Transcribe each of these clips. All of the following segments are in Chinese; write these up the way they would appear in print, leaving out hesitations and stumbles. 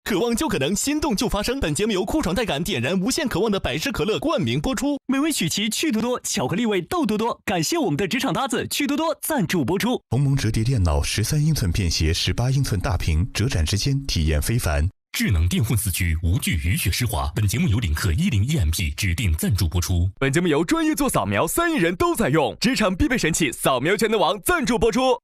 渴望就可能，心动就发生。本节目由酷爽带感点燃无限渴望的百事可乐冠名播出。美味曲奇趣多多，巧克力味豆多多。感谢我们的职场搭子趣多多赞助播出。鸿蒙折叠电脑13英寸便携18英寸大屏，折展之间体验非凡。智能电混4驱无惧雨雪湿滑。本节目由领克101MP 指定赞助播出。本节目由专业做扫描3亿人都在用职场必备神器扫描全能王赞助播出。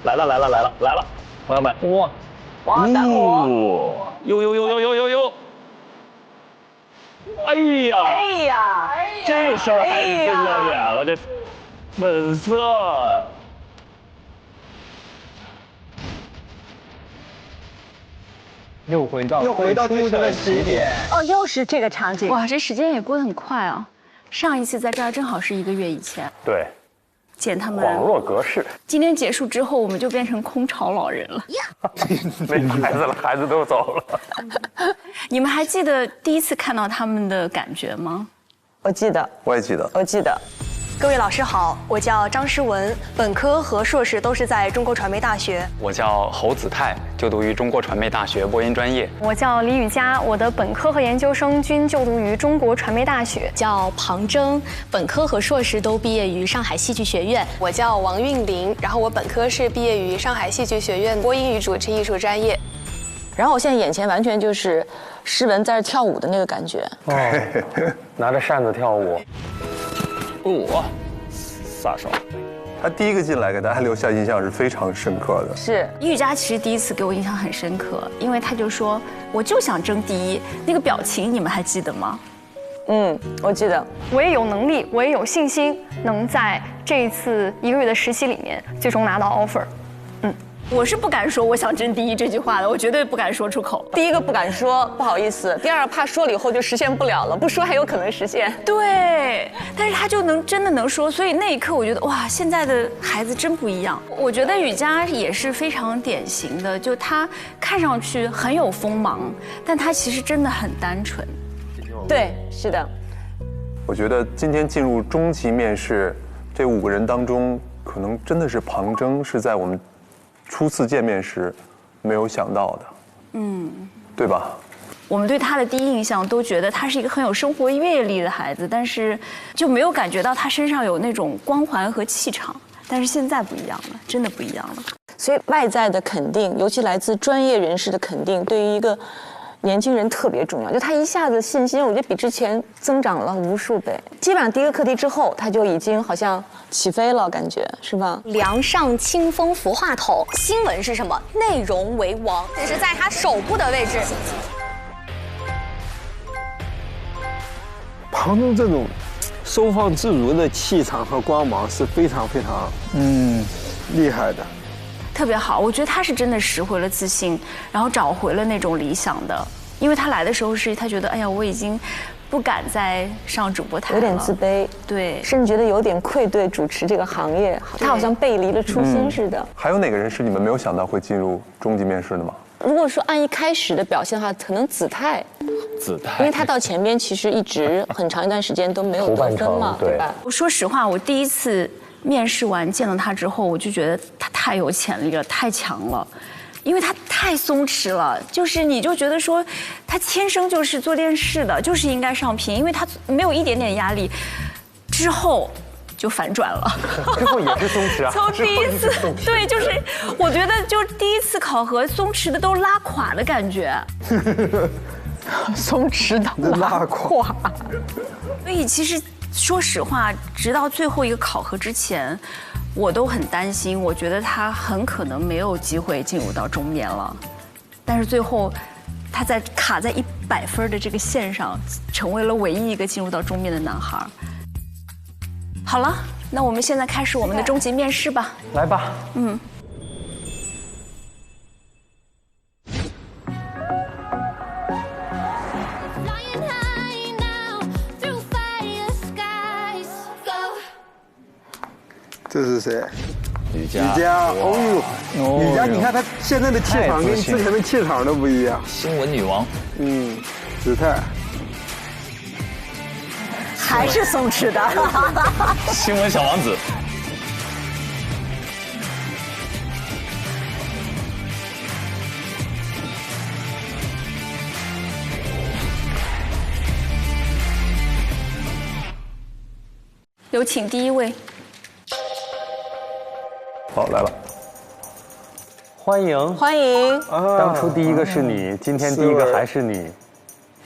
来了，朋友们，哇，大伙，哟，哎呀，这事儿还真要脸了，这本色。又回到最初的起点。哦，又是这个场景。哇，这时间也过得很快啊！上一次在这儿正好是1个月以前。对。见他们恍若隔世。今天结束之后，我们就变成空巢老人了。没孩子了，孩子都走了。你们还记得第一次看到他们的感觉吗？我记得，我也记得，我记得。各位老师好，我叫张诗文，本科和硕士都是在中国传媒大学。我叫侯子泰，就读于中国传媒大学播音专业。我叫李雨佳，我的本科和研究生均就读于中国传媒大学。叫庞征，本科和硕士都毕业于上海戏剧学院。我叫王韵玲，然后我本科是毕业于上海戏剧学院播音与主持艺术专业。然后我现在眼前完全就是诗文在这跳舞的那个感觉。哦，拿着扇子跳舞。飒爽。他第一个进来给大家留下印象是非常深刻的。是玉佳其实第一次给我印象很深刻，因为他就说我就想争第一，那个表情你们还记得吗？我记得。我也有能力，我也有信心，能在这一次1个月的实习里面最终拿到 offer。我是不敢说我想争第一这句话的，我绝对不敢说出口。第一个不敢说，不好意思；第二怕说了以后就实现不了了，不说还有可能实现。对，但是他就真的能说，所以那一刻我觉得哇，现在的孩子真不一样。我觉得雨佳也是非常典型的，就他看上去很有锋芒，但他其实真的很单纯。对，是的。我觉得今天进入中级面试，这5个人当中，可能真的是庞征是在我们初次见面时没有想到的，对吧？我们对他的第一印象都觉得他是一个很有生活阅历的孩子，但是就没有感觉到他身上有那种光环和气场。但是现在不一样了，真的不一样了。所以外在的肯定，尤其来自专业人士的肯定，对于一个年轻人特别重要。就他一下子信心，我觉得比之前增长了无数倍。基本上第一个课题之后，他就已经好像起飞了，感觉是吧？梁上清风服话筒，新闻是什么？内容为王，这是在他手部的位置。庞征这种收放自如的气场和光芒是非常非常厉害的，特别好。我觉得他是真的拾回了自信，然后找回了那种理想的。因为他来的时候是他觉得，哎呀，我已经不敢再上主播台了，有点自卑，对，甚至觉得有点愧对主持这个行业，他好像背离了初心似的。还有哪个人是你们没有想到会进入中级面试的吗？如果说按一开始的表现的话，可能子泰，因为他到前边其实一直很长一段时间都没有得分嘛，对吧？我说实话，我第一次面试完见到他之后，我就觉得他太有潜力了，太强了。因为他太松弛了，就是你就觉得说，他天生就是做电视的，就是应该上屏，因为他没有一点点压力，之后就反转了。之后也是松弛啊。从第一次，对，就是我觉得就第一次考核松弛的都拉垮的感觉。松弛的拉垮。所以其实说实话，直到最后一个考核之前，我都很担心，我觉得他很可能没有机会进入到中面了。但是最后，他在卡在100分的这个线上，成为了唯一一个进入到终面的男孩。好了，那我们现在开始我们的终极面试吧。来吧。这是谁？吕佳。哦呦，吕佳，你看她现在的气场跟之前的气场都不一样。新闻女王。子泰。还是松弛的。新闻小王子。有请第一位。好，来了。欢迎，欢迎。当初第一个是你，今天第一个还是你。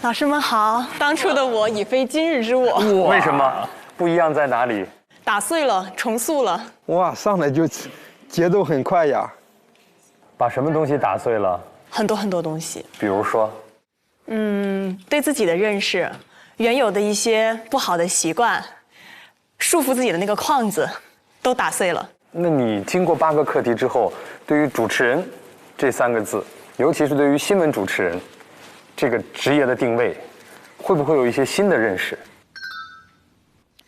老师们好，当初的我已非今日之我。为什么？不一样在哪里？打碎了，重塑了。哇，上来就节奏很快呀。把什么东西打碎了？很多很多东西。比如说？对自己的认识，原有的一些不好的习惯，束缚自己的那个框子，都打碎了。那你经过8个课题之后，对于主持人这3个字，尤其是对于新闻主持人这个职业的定位，会不会有一些新的认识？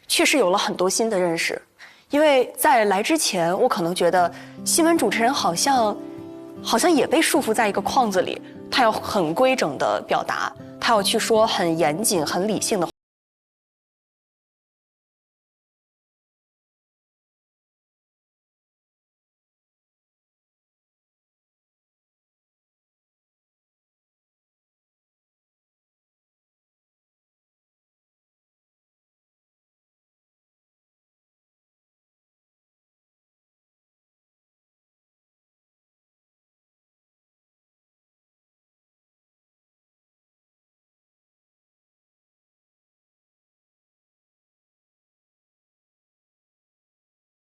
确实有了很多新的认识，因为在来之前，我可能觉得新闻主持人好像也被束缚在一个框子里，他要很规整的表达，他要去说很严谨、很理性的话。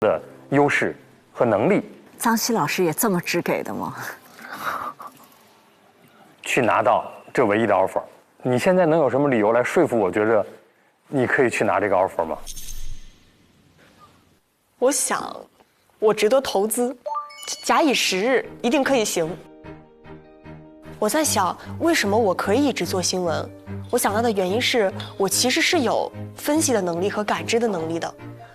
的优势和能力。张希老师也这么只给的吗？去拿到这唯一的 offer， 你现在能有什么理由来说服我觉着你可以去拿这个 offer 吗？我想，我值得投资，假以时日，一定可以行。我在想，为什么我可以一直做新闻？我想到的原因是我其实是有分析的能力和感知的能力的。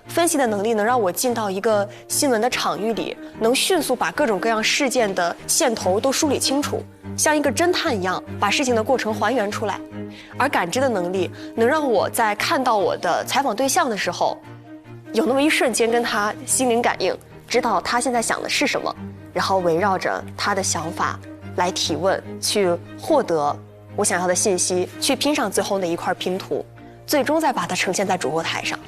分析的能力能让我进到一个新闻的场域里，能迅速把各种各样事件的线头都梳理清楚，像一个侦探一样把事情的过程还原出来。而感知的能力能让我在看到我的采访对象的时候，有那么一瞬间跟他心灵感应，知道他现在想的是什么，然后围绕着他的想法来提问，去获得我想要的信息，去拼上最后那一块拼图，最终再把它呈现在主播台上。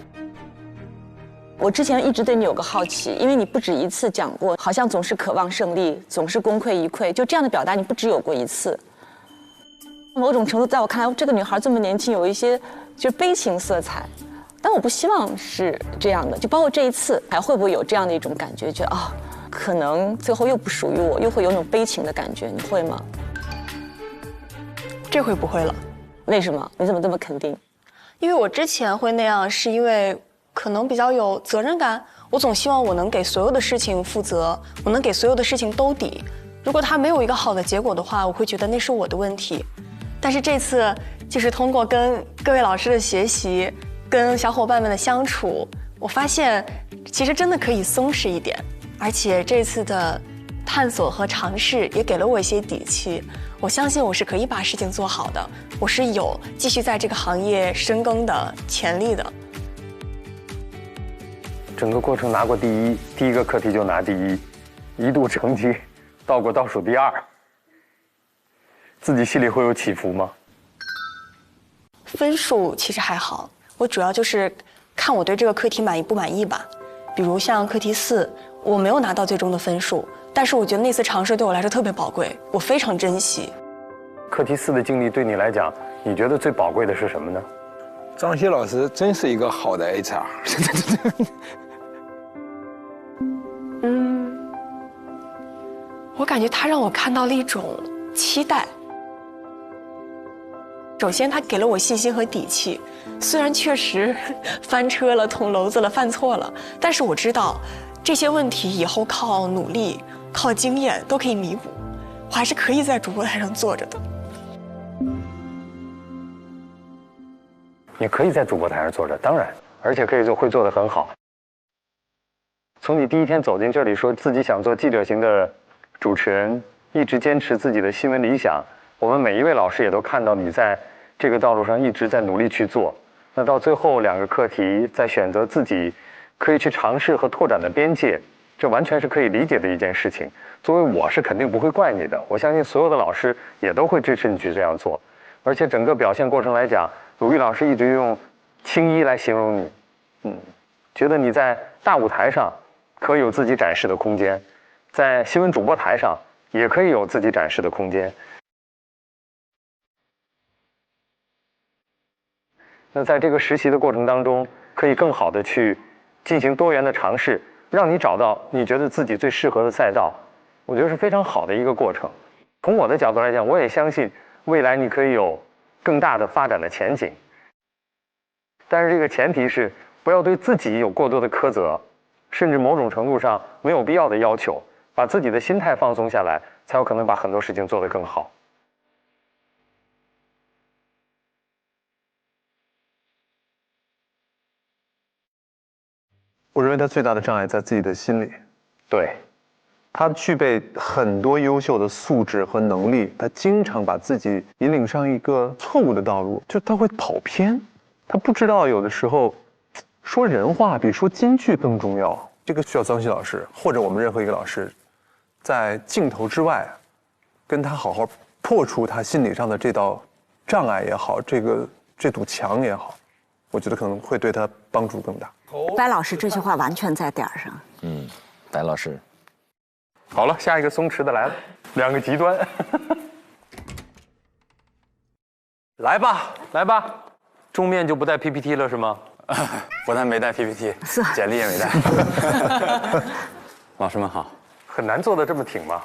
我之前一直对你有个好奇，因为你不止一次讲过，好像总是渴望胜利，总是功亏一篑，就这样的表达你不只有过一次。某种程度，在我看来，这个女孩这么年轻，有一些就是悲情色彩，但我不希望是这样的。就包括这一次，还会不会有这样的一种感觉，觉得可能最后又不属于我，又会有那种悲情的感觉，你会吗？这回不会了。为什么？你怎么这么肯定？因为我之前会那样，是因为可能比较有责任感，我总希望我能给所有的事情负责，我能给所有的事情兜底。如果它没有一个好的结果的话，我会觉得那是我的问题。但是这次就是通过跟各位老师的学习，跟小伙伴们的相处，我发现其实真的可以松弛一点，而且这次的探索和尝试也给了我一些底气。我相信我是可以把事情做好的，我是有继续在这个行业深耕的潜力的。整个过程拿过第一，第一个课题就拿第一，一度成绩到过倒数第2，自己心里会有起伏吗？分数其实还好，我主要就是看我对这个课题满意不满意吧。比如像课题4，我没有拿到最终的分数，但是我觉得那次尝试对我来说特别宝贵，我非常珍惜。课题4的经历对你来讲，你觉得最宝贵的是什么呢？张希老师真是一个好的 HR。我感觉他让我看到了一种期待，首先，他给了我信心和底气。虽然确实翻车了、捅娄子了、犯错了，但是我知道这些问题以后靠努力、靠经验都可以弥补，我还是可以在主播台上坐着的。你可以在主播台上坐着，当然，而且会做得很好。从你第一天走进这里，说自己想做记者型的主持人，一直坚持自己的新闻理想，我们每一位老师也都看到你在这个道路上一直在努力去做。那到最后2个课题，在选择自己可以去尝试和拓展的边界，这完全是可以理解的一件事情。作为我是肯定不会怪你的，我相信所有的老师也都会支持你去这样做。而且整个表现过程来讲，鲁豫老师一直用青衣来形容你，觉得你在大舞台上可以有自己展示的空间，在新闻主播台上也可以有自己展示的空间。那在这个实习的过程当中，可以更好的去进行多元的尝试，让你找到你觉得自己最适合的赛道，我觉得是非常好的一个过程。从我的角度来讲，我也相信未来你可以有更大的发展的前景。但是这个前提是不要对自己有过多的苛责，甚至某种程度上没有必要的要求，把自己的心态放松下来，才有可能把很多事情做得更好。我认为他最大的障碍在自己的心里。对，他具备很多优秀的素质和能力，他经常把自己引领上一个错误的道路，就他会跑偏，他不知道有的时候说人话比说金句更重要。这个需要张希老师或者我们任何一个老师，在镜头之外，跟他好好破除他心理上的这道障碍也好，这堵墙也好，我觉得可能会对他帮助更大。白老师这句话完全在点儿上。白老师。好了，下一个松弛的来了，2个极端。来吧，来吧，终面就不带 PPT 了是吗？不但没带 PPT， 简历也没带。老师们好。很难做的这么挺吗？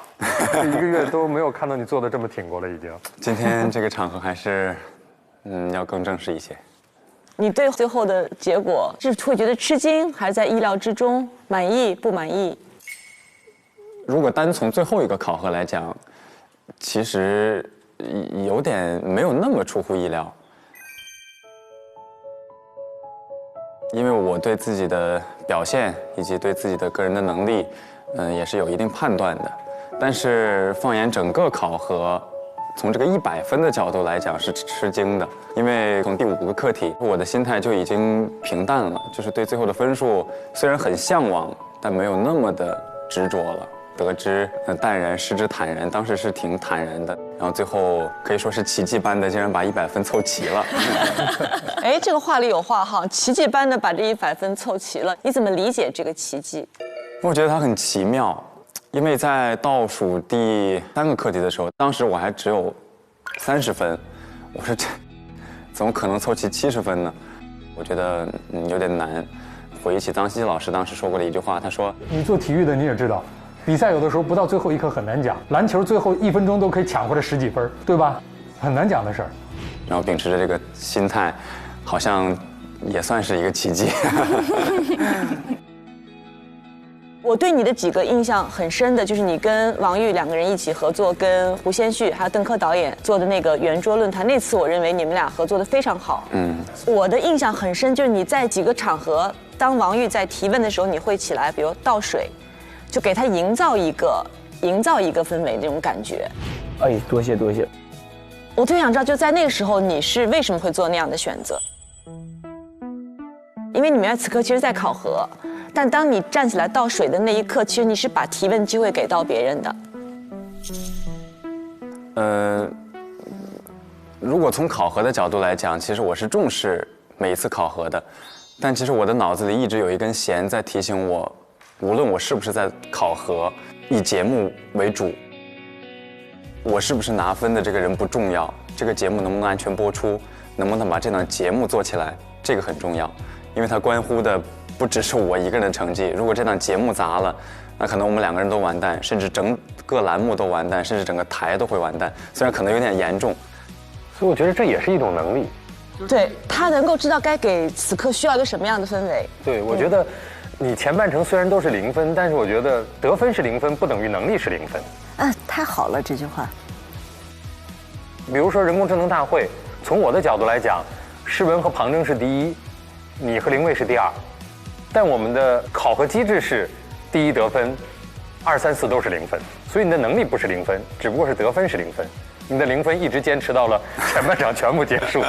这1个月都没有看到你做的这么挺过了，已经。今天这个场合还是，要更正式一些。你对最后的结果是会觉得吃惊，还是在意料之中？满意不满意？如果单从最后一个考核来讲，其实有点没有那么出乎意料，因为我对自己的表现以及对自己的个人的能力，也是有一定判断的。但是放眼整个考核，从这个100分的角度来讲是吃惊的，因为从第5个课题，我的心态就已经平淡了，就是对最后的分数虽然很向往，但没有那么的执着了。得知淡然，失之坦然，当时是挺坦然的，然后最后可以说是奇迹般的，竟然把100分凑齐了。哎，这个话里有话哈，奇迹般的把这100分凑齐了，你怎么理解这个奇迹？我觉得它很奇妙，因为在倒数第3个课题的时候，当时我还只有30分，我说这怎么可能凑齐70分呢？我觉得有点难。回忆起张希老师当时说过的一句话，他说：“你做体育的你也知道。”比赛有的时候不到最后一刻很难讲，篮球最后1分钟都可以抢回来10几分，对吧？很难讲的事儿。然后秉持着这个心态，好像也算是一个奇迹。我对你的几个印象很深的，就是你跟王玉2个人一起合作，跟胡先煦还有邓科导演做的那个圆桌论坛，那次我认为你们俩合作的非常好。我的印象很深，就是你在几个场合，当王玉在提问的时候，你会起来，比如倒水。就给他营造一个氛围那种感觉。哎，多谢多谢。我特别想知道，就在那个时候，你是为什么会做那样的选择？因为你们在此刻其实在考核，但当你站起来倒水的那一刻，其实你是把提问机会给到别人的。如果从考核的角度来讲，其实我是重视每一次考核的，但其实我的脑子里一直有一根弦在提醒我。无论我是不是在考核，以节目为主，我是不是拿分的这个人不重要，这个节目能不能安全播出，能不能把这档节目做起来，这个很重要，因为它关乎的不只是我一个人的成绩。如果这档节目砸了，那可能我们2个人都完蛋，甚至整个栏目都完蛋，甚至整个台都会完蛋。虽然可能有点严重，所以我觉得这也是一种能力。对，他能够知道该给此刻需要一个什么样的氛围。对，我觉得你前半程虽然都是0分，但是我觉得得分是0分，不等于能力是0分。太好了这句话。比如说人工智能大会，从我的角度来讲，诗文和庞征是第一，你和林蔚是第二，但我们的考核机制是第一得分，2、3、4都是0分，所以你的能力不是0分，只不过是得分是0分。你的0分一直坚持到了前半场全部结束，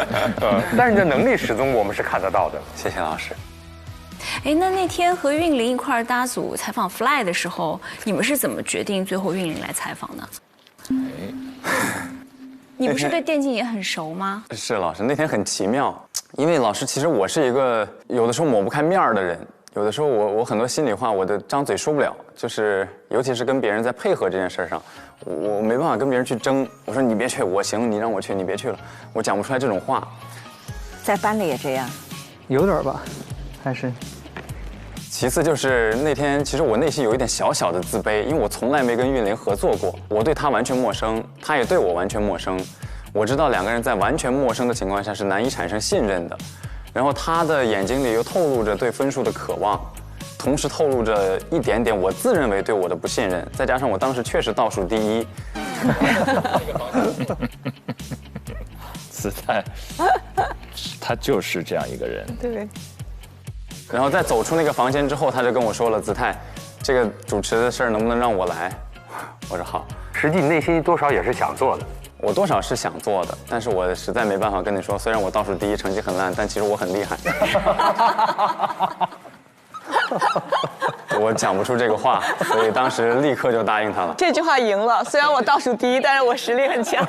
但是你的能力始终我们是看得到的。谢谢老师。哎，那天和韵玲一块搭组采访 Fly 的时候，你们是怎么决定最后韵玲来采访的？你不是对电竞也很熟吗？是老师，那天很奇妙，因为老师其实我是一个有的时候抹不开面儿的人，有的时候我很多心里话我的张嘴说不了，就是尤其是跟别人在配合这件事上，我没办法跟别人去争。我说你别去，我行，你让我去，你别去了，我讲不出来这种话。在班里也这样，有点吧，还是。其次就是那天，其实我内心有一点小小的自卑，因为我从来没跟韵玲合作过，我对她完全陌生，她也对我完全陌生。我知道两个人在完全陌生的情况下是难以产生信任的，然后她的眼睛里又透露着对分数的渴望，同时透露着一点点我自认为对我的不信任，再加上我当时确实倒数第一。子泰，他就是这样一个人。对。然后在走出那个房间之后，他就跟我说了：“子泰，这个主持的事儿能不能让我来？”我说好。实际你内心多少也是想做的。我多少是想做的，但是我实在没办法跟你说，虽然我倒数第一，成绩很烂，但其实我很厉害。我讲不出这个话，所以当时立刻就答应他了。这句话赢了，虽然我倒数第一，但是我实力很强。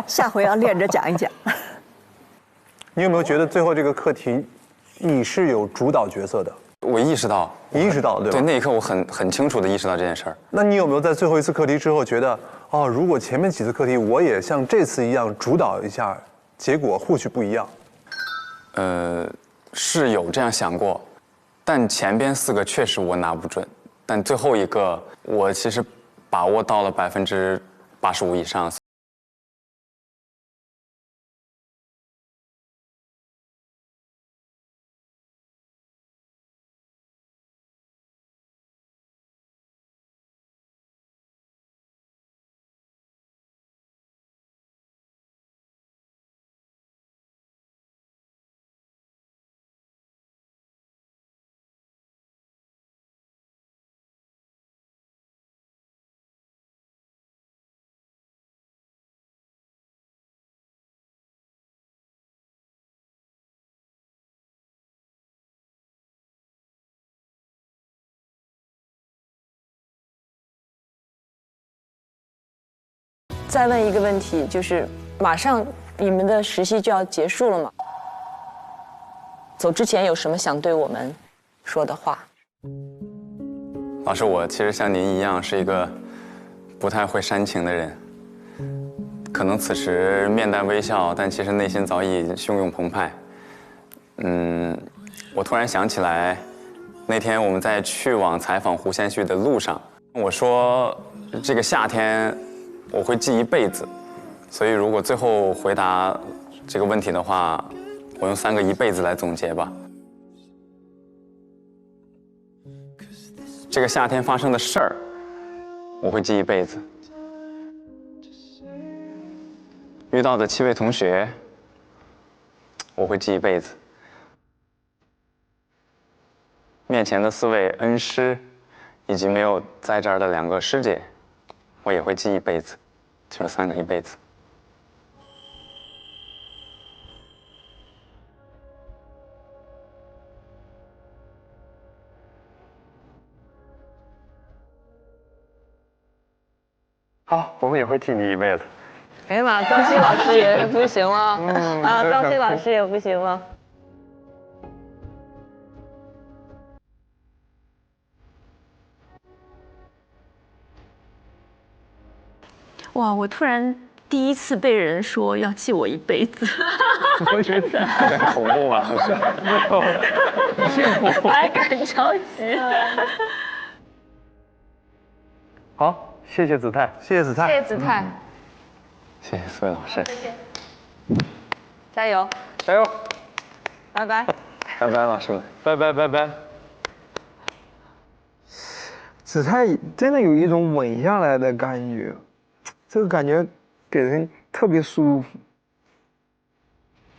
下回要练着讲一讲。你有没有觉得最后这个课题，你是有主导角色的？我意识到，你意识到了，对吧？对，那一刻我很清楚地意识到这件事儿。那你有没有在最后一次课题之后觉得，哦，如果前面几次课题我也像这次一样主导一下，结果或许不一样？是有这样想过，但前边4个确实我拿不准，但最后一个我其实把握到了85%以上。再问一个问题，就是马上你们的实习就要结束了吗？走之前有什么想对我们说的话？老师，我其实像您一样是一个不太会煽情的人，可能此时面带微笑，但其实内心早已汹涌澎湃。我突然想起来，那天我们在去往采访胡先煦的路上，我说这个夏天我会记一辈子，所以如果最后回答这个问题的话，我用3个一辈子来总结吧。这个夏天发生的事儿，我会记一辈子。遇到的7位同学，我会记一辈子。面前的4位恩师，以及没有在这儿的2个师姐，我也会记一辈子。就是3个一辈子。好，我们也会记你一辈子。哎呀妈，张希老师也不行了，张希老师也不行了。哇，我突然第一次被人说要记我一辈子，我觉得有点恐怖啊，我还敢着急。好，谢谢子泰，谢谢子泰，谢谢子泰，谢谢4位老师。谢谢。加油，加油，拜拜，拜拜，老师们，拜拜拜拜。子泰真的有一种稳下来的感觉，这个感觉给人特别舒服。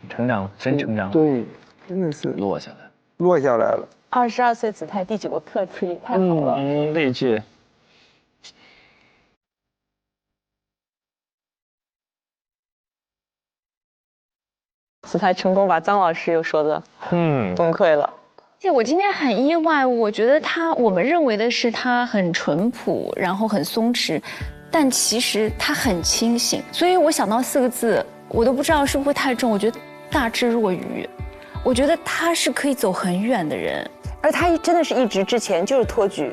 成长了，真成长了。对，真的是落下来，落下来了。22岁子泰第9个课题，太好了。励志。子泰成功把张老师又说的崩溃了。而且我今天很意外，我觉得我们认为的是他很淳朴，然后很松弛，但其实他很清醒。所以我想到4个字，我都不知道是不是会太重。我觉得大智若愚，我觉得他是可以走很远的人。而他真的是一直之前就是托举，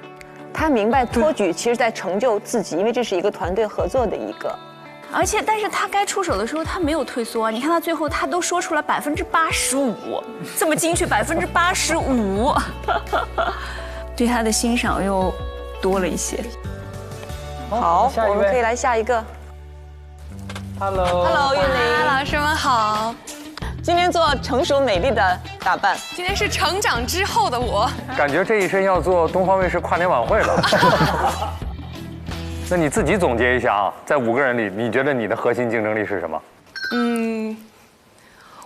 他明白托举其实在成就自己，因为这是一个团队合作的一个。但是他该出手的时候，他没有退缩啊！你看他最后，他都说出了85%，这么精确85%，对他的欣赏又多了一些。好，我们可以来下一个。Hello， 玉玲，老师们好。今天做成熟美丽的打扮，今天是成长之后的我，感觉这一身要做东方卫视跨年晚会了。那你自己总结一下啊，在5个人里，你觉得你的核心竞争力是什么？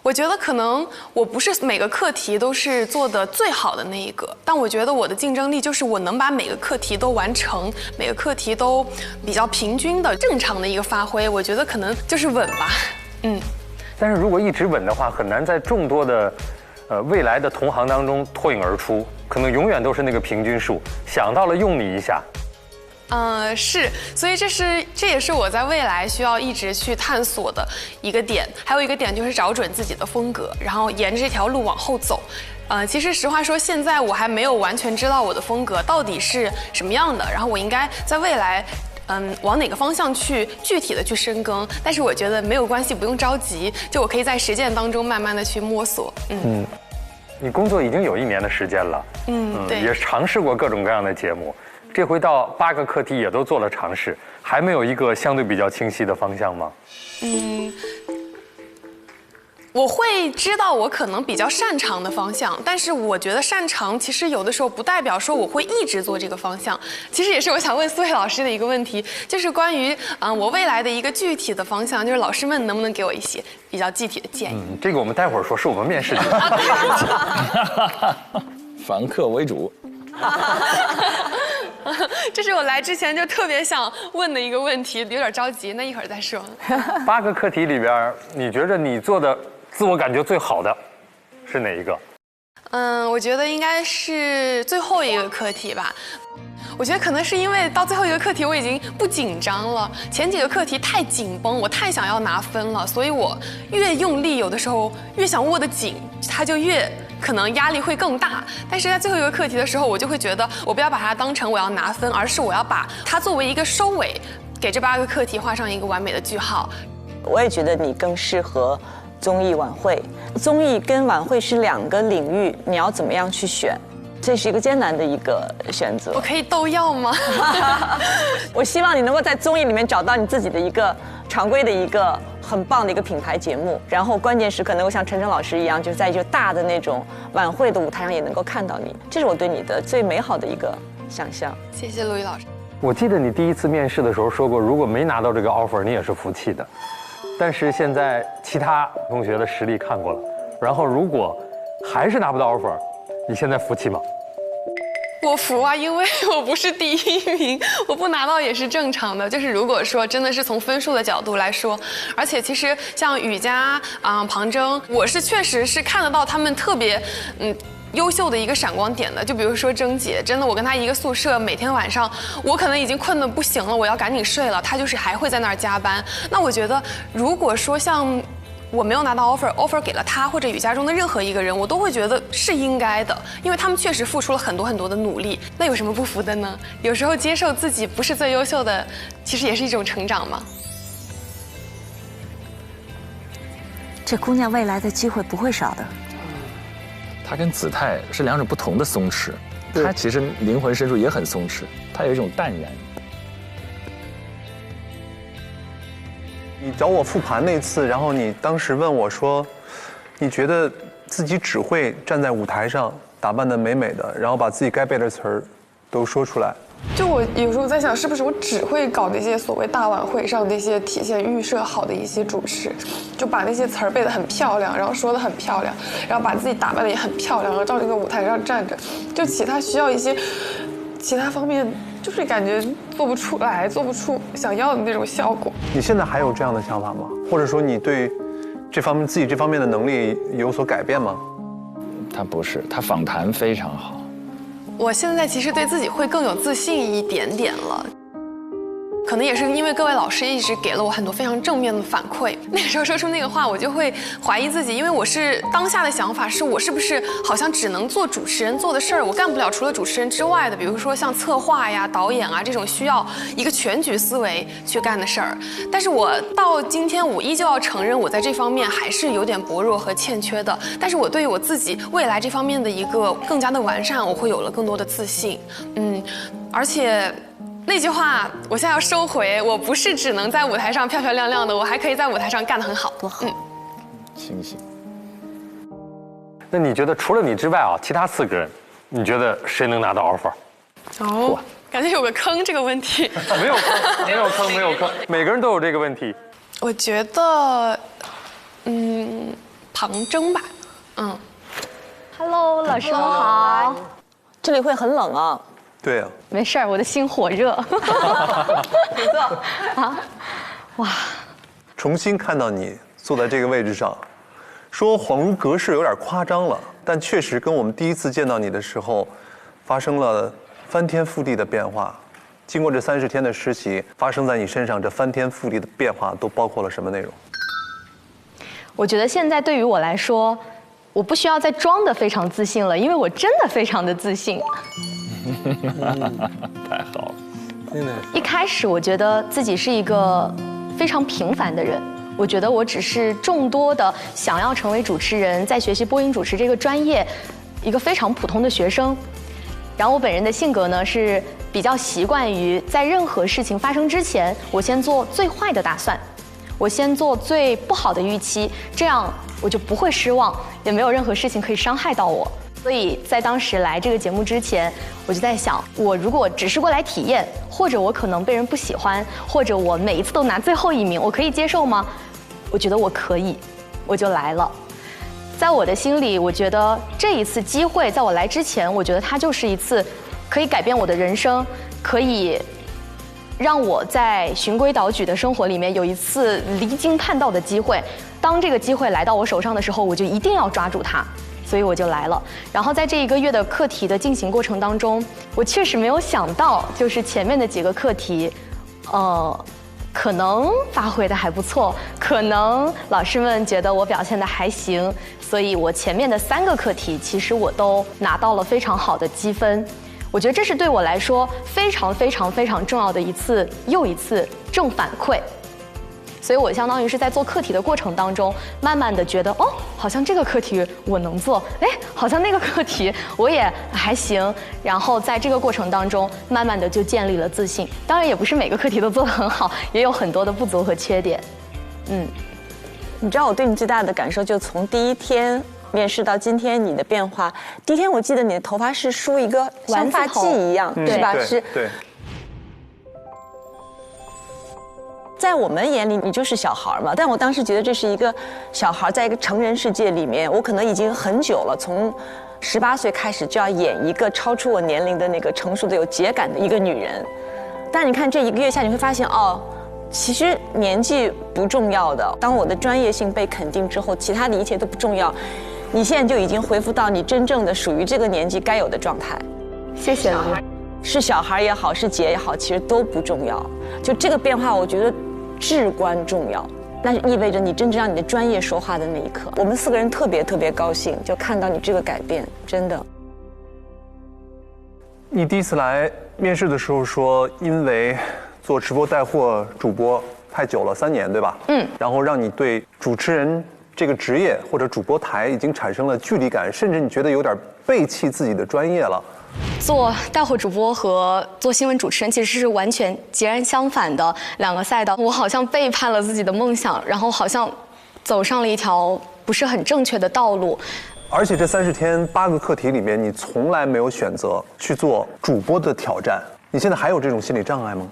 我觉得可能我不是每个课题都是做的最好的那一个，但我觉得我的竞争力就是我能把每个课题都完成，每个课题都比较平均的正常的一个发挥，我觉得可能就是稳吧。但是如果一直稳的话，很难在众多的未来的同行当中脱颖而出，可能永远都是那个平均数。想到了用你一下。是，所以这也是我在未来需要一直去探索的一个点。还有一个点就是找准自己的风格，然后沿着这条路往后走。其实实话说，现在我还没有完全知道我的风格到底是什么样的，然后我应该在未来，往哪个方向去具体的去深耕。但是我觉得没有关系，不用着急，就我可以在实践当中慢慢的去摸索。你工作已经有1年的时间了，对，也尝试过各种各样的节目。这回到8个课题也都做了尝试，还没有一个相对比较清晰的方向吗？我会知道我可能比较擅长的方向，但是我觉得擅长其实有的时候不代表说我会一直做这个方向。其实也是我想问苏慧老师的一个问题，就是关于我未来的一个具体的方向，就是老师们能不能给我一些比较具体的建议？这个我们待会儿说，是我们面试的。凡客为主。这是我来之前就特别想问的一个问题，有点着急，那一会儿再说。8个课题里边，你觉得你做的自我感觉最好的是哪一个？我觉得应该是最后一个课题吧。我觉得可能是因为到最后一个课题我已经不紧张了，前几个课题太紧绷，我太想要拿分了，所以我越用力，有的时候越想握得紧，它就越可能压力会更大。但是在最后一个课题的时候，我就会觉得我不要把它当成我要拿分，而是我要把它作为一个收尾，给这8个课题画上一个完美的句号。我也觉得你更适合综艺晚会，综艺跟晚会是2个领域，你要怎么样去选？这是一个艰难的一个选择。我可以斗药吗？我希望你能够在综艺里面找到你自己的一个常规的一个很棒的一个品牌节目，然后关键时刻能够像陈晨老师一样，就是在一个大的那种晚会的舞台上也能够看到你，这是我对你的最美好的一个想象。谢谢陆毅老师。我记得你第1次面试的时候说过，如果没拿到这个 offer， 你也是服气的。但是现在其他同学的实力看过了，然后如果还是拿不到 offer， 你现在服气吗？我服啊，因为我不是第1名，我不拿到也是正常的。就是如果说真的是从分数的角度来说，而且其实像雨佳庞铮，我是确实是看得到他们特别优秀的一个闪光点的。就比如说铮姐，真的我跟她一个宿舍，每天晚上我可能已经困得不行了，我要赶紧睡了，她就是还会在那儿加班。那我觉得如果说像我没有拿到 offer 给了他或者雨佳中的任何一个人，我都会觉得是应该的，因为他们确实付出了很多很多的努力。那有什么不服的呢？有时候接受自己不是最优秀的，其实也是一种成长嘛。这姑娘未来的机会不会少的。她跟子泰是2种不同的松弛，她其实灵魂深处也很松弛，她有一种淡然。你找我复盘那次，然后你当时问我说，你觉得自己只会站在舞台上打扮得美美的，然后把自己该背的词儿都说出来？就我有时候在想，是不是我只会搞那些所谓大晚会上那些体现预设好的一些主持，就把那些词儿背得很漂亮，然后说得很漂亮，然后把自己打扮得也很漂亮，然后到那个舞台上站着，就其他需要一些其他方面，就是感觉做不出来，做不出想要的那种效果。你现在还有这样的想法吗？或者说你对这方面自己这方面的能力有所改变吗？他不是，他访谈非常好。我现在其实对自己会更有自信一点点了，可能也是因为各位老师一直给了我很多非常正面的反馈。那个时候说出那个话，我就会怀疑自己，因为我是当下的想法是我是不是好像只能做主持人做的事儿，我干不了除了主持人之外的，比如说像策划呀、导演啊这种需要一个全局思维去干的事儿。但是我到今天，我依旧要承认我在这方面还是有点薄弱和欠缺的。但是我对于我自己未来这方面的一个更加的完善，我会有了更多的自信。而且。那句话我现在要收回，我不是只能在舞台上漂漂亮亮的，我还可以在舞台上干得很好。多好，星星。那你觉得除了你之外啊，其他4个人，你觉得谁能拿到 offer？ 哦，感觉有个坑这个问题。没有坑，没有坑，没有坑，每个人都有这个问题。我觉得，庞征吧。Hello， 老师们好。这里会很冷啊。对呀，没事儿，我的心火热。没错啊，哇！重新看到你坐在这个位置上，说恍如隔世有点夸张了，但确实跟我们第一次见到你的时候，发生了翻天覆地的变化。经过这30天的实习，发生在你身上这翻天覆地的变化都包括了什么内容？我觉得现在对于我来说，我不需要再装得非常自信了，因为我真的非常的自信。太好了！一开始我觉得自己是一个非常平凡的人，我觉得我只是众多的想要成为主持人，在学习播音主持这个专业，一个非常普通的学生。然后我本人的性格呢是比较习惯于在任何事情发生之前，我先做最坏的打算，我先做最不好的预期，这样我就不会失望，也没有任何事情可以伤害到我。所以在当时来这个节目之前，我就在想，我如果只是过来体验，或者我可能被人不喜欢，或者我每一次都拿最后1名，我可以接受吗？我觉得我可以，我就来了。在我的心里，我觉得这一次机会，在我来之前，我觉得它就是一次可以改变我的人生，可以让我在循规蹈矩的生活里面有一次离经叛道的机会。当这个机会来到我手上的时候，我就一定要抓住它。所以我就来了。然后在这1个月的课题的进行过程当中，我确实没有想到，就是前面的几个课题，可能发挥的还不错，可能老师们觉得我表现的还行，所以我前面的3个课题，其实我都拿到了非常好的积分。我觉得这是对我来说非常非常非常重要的又一次正反馈。所以我相当于是在做课题的过程当中，慢慢的觉得，好像这个课题我能做，好像那个课题我也还行。然后在这个过程当中，慢慢的就建立了自信。当然也不是每个课题都做得很好，也有很多的不足和缺点。你知道我对你最大的感受，就从第1天面试到今天你的变化。第1天我记得你的头发是梳一个像发髻一样，是吧？是。对。在我们眼里，你就是小孩嘛。但我当时觉得这是一个小孩，在一个成人世界里面，我可能已经很久了，从18岁开始就要演一个超出我年龄的那个成熟的有节感的一个女人。但你看这1个月下，你会发现其实年纪不重要的。当我的专业性被肯定之后，其他的一切都不重要。你现在就已经恢复到你真正的属于这个年纪该有的状态。谢谢你。是小孩也好，是姐也好，其实都不重要。就这个变化，我觉得至关重要，那意味着你真正让你的专业说话的那一刻。我们4个人特别特别高兴，就看到你这个改变，真的。你第一次来面试的时候说，因为做直播带货主播太久了，3年，对吧？然后让你对主持人这个职业或者主播台已经产生了距离感，甚至你觉得有点背弃自己的专业了。做带货主播和做新闻主持人其实是完全截然相反的2个赛道。我好像背叛了自己的梦想，然后好像走上了一条不是很正确的道路。而且这30天8个课题里面，你从来没有选择去做主播的挑战，你现在还有这种心理障碍吗？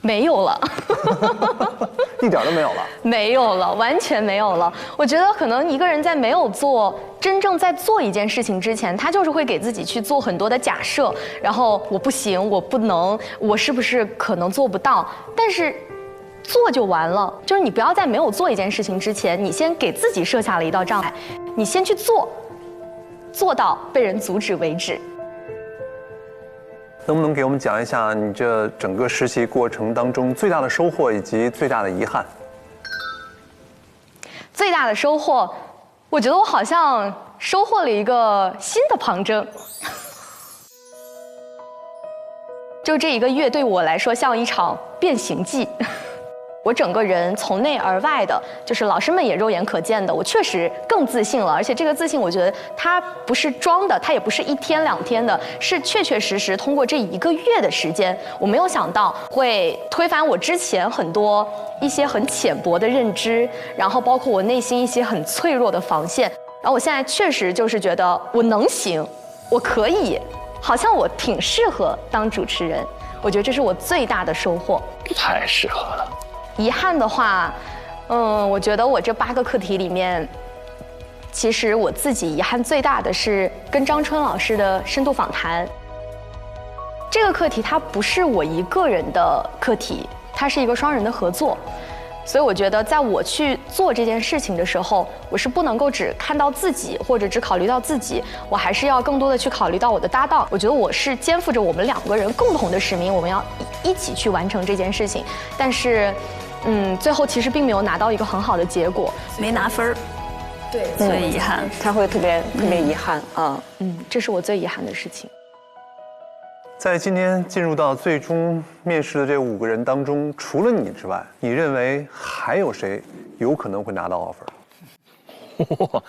没有了，一点都没有了，没有了，完全没有了。我觉得可能一个人在没有真正在做一件事情之前，他就是会给自己去做很多的假设，然后我不行，我不能，我是不是可能做不到？但是做就完了，就是你不要在没有做一件事情之前，你先给自己设下了一道障碍，你先去做，做到被人阻止为止。能不能给我们讲一下你这整个实习过程当中最大的收获以及最大的遗憾？最大的收获，我觉得我好像收获了一个新的旁征。就这1个月对我来说像一场变形记。我整个人从内而外的，就是老师们也肉眼可见的，我确实更自信了。而且这个自信，我觉得它不是装的，它也不是1天2天的，是确确实实通过这1个月的时间，我没有想到会推翻我之前很多一些很浅薄的认知，然后包括我内心一些很脆弱的防线。然后我现在确实就是觉得我能行，我可以，好像我挺适合当主持人。我觉得这是我最大的收获。太适合了。遗憾的话，我觉得我这8个课题里面，其实我自己遗憾最大的是跟张春老师的深度访谈。这个课题它不是我一个人的课题，它是一个双人的合作。所以我觉得在我去做这件事情的时候，我是不能够只看到自己或者只考虑到自己，我还是要更多的去考虑到我的搭档。我觉得我是肩负着我们2个人共同的使命，我们要一起去完成这件事情。但是最后其实并没有拿到一个很好的结果，没拿分儿，对，最遗憾，他会特别遗憾啊。这是我最遗憾的事情。在今天进入到最终面试的这5个人当中，除了你之外，你认为还有谁有可能会拿到 offer？ 哇，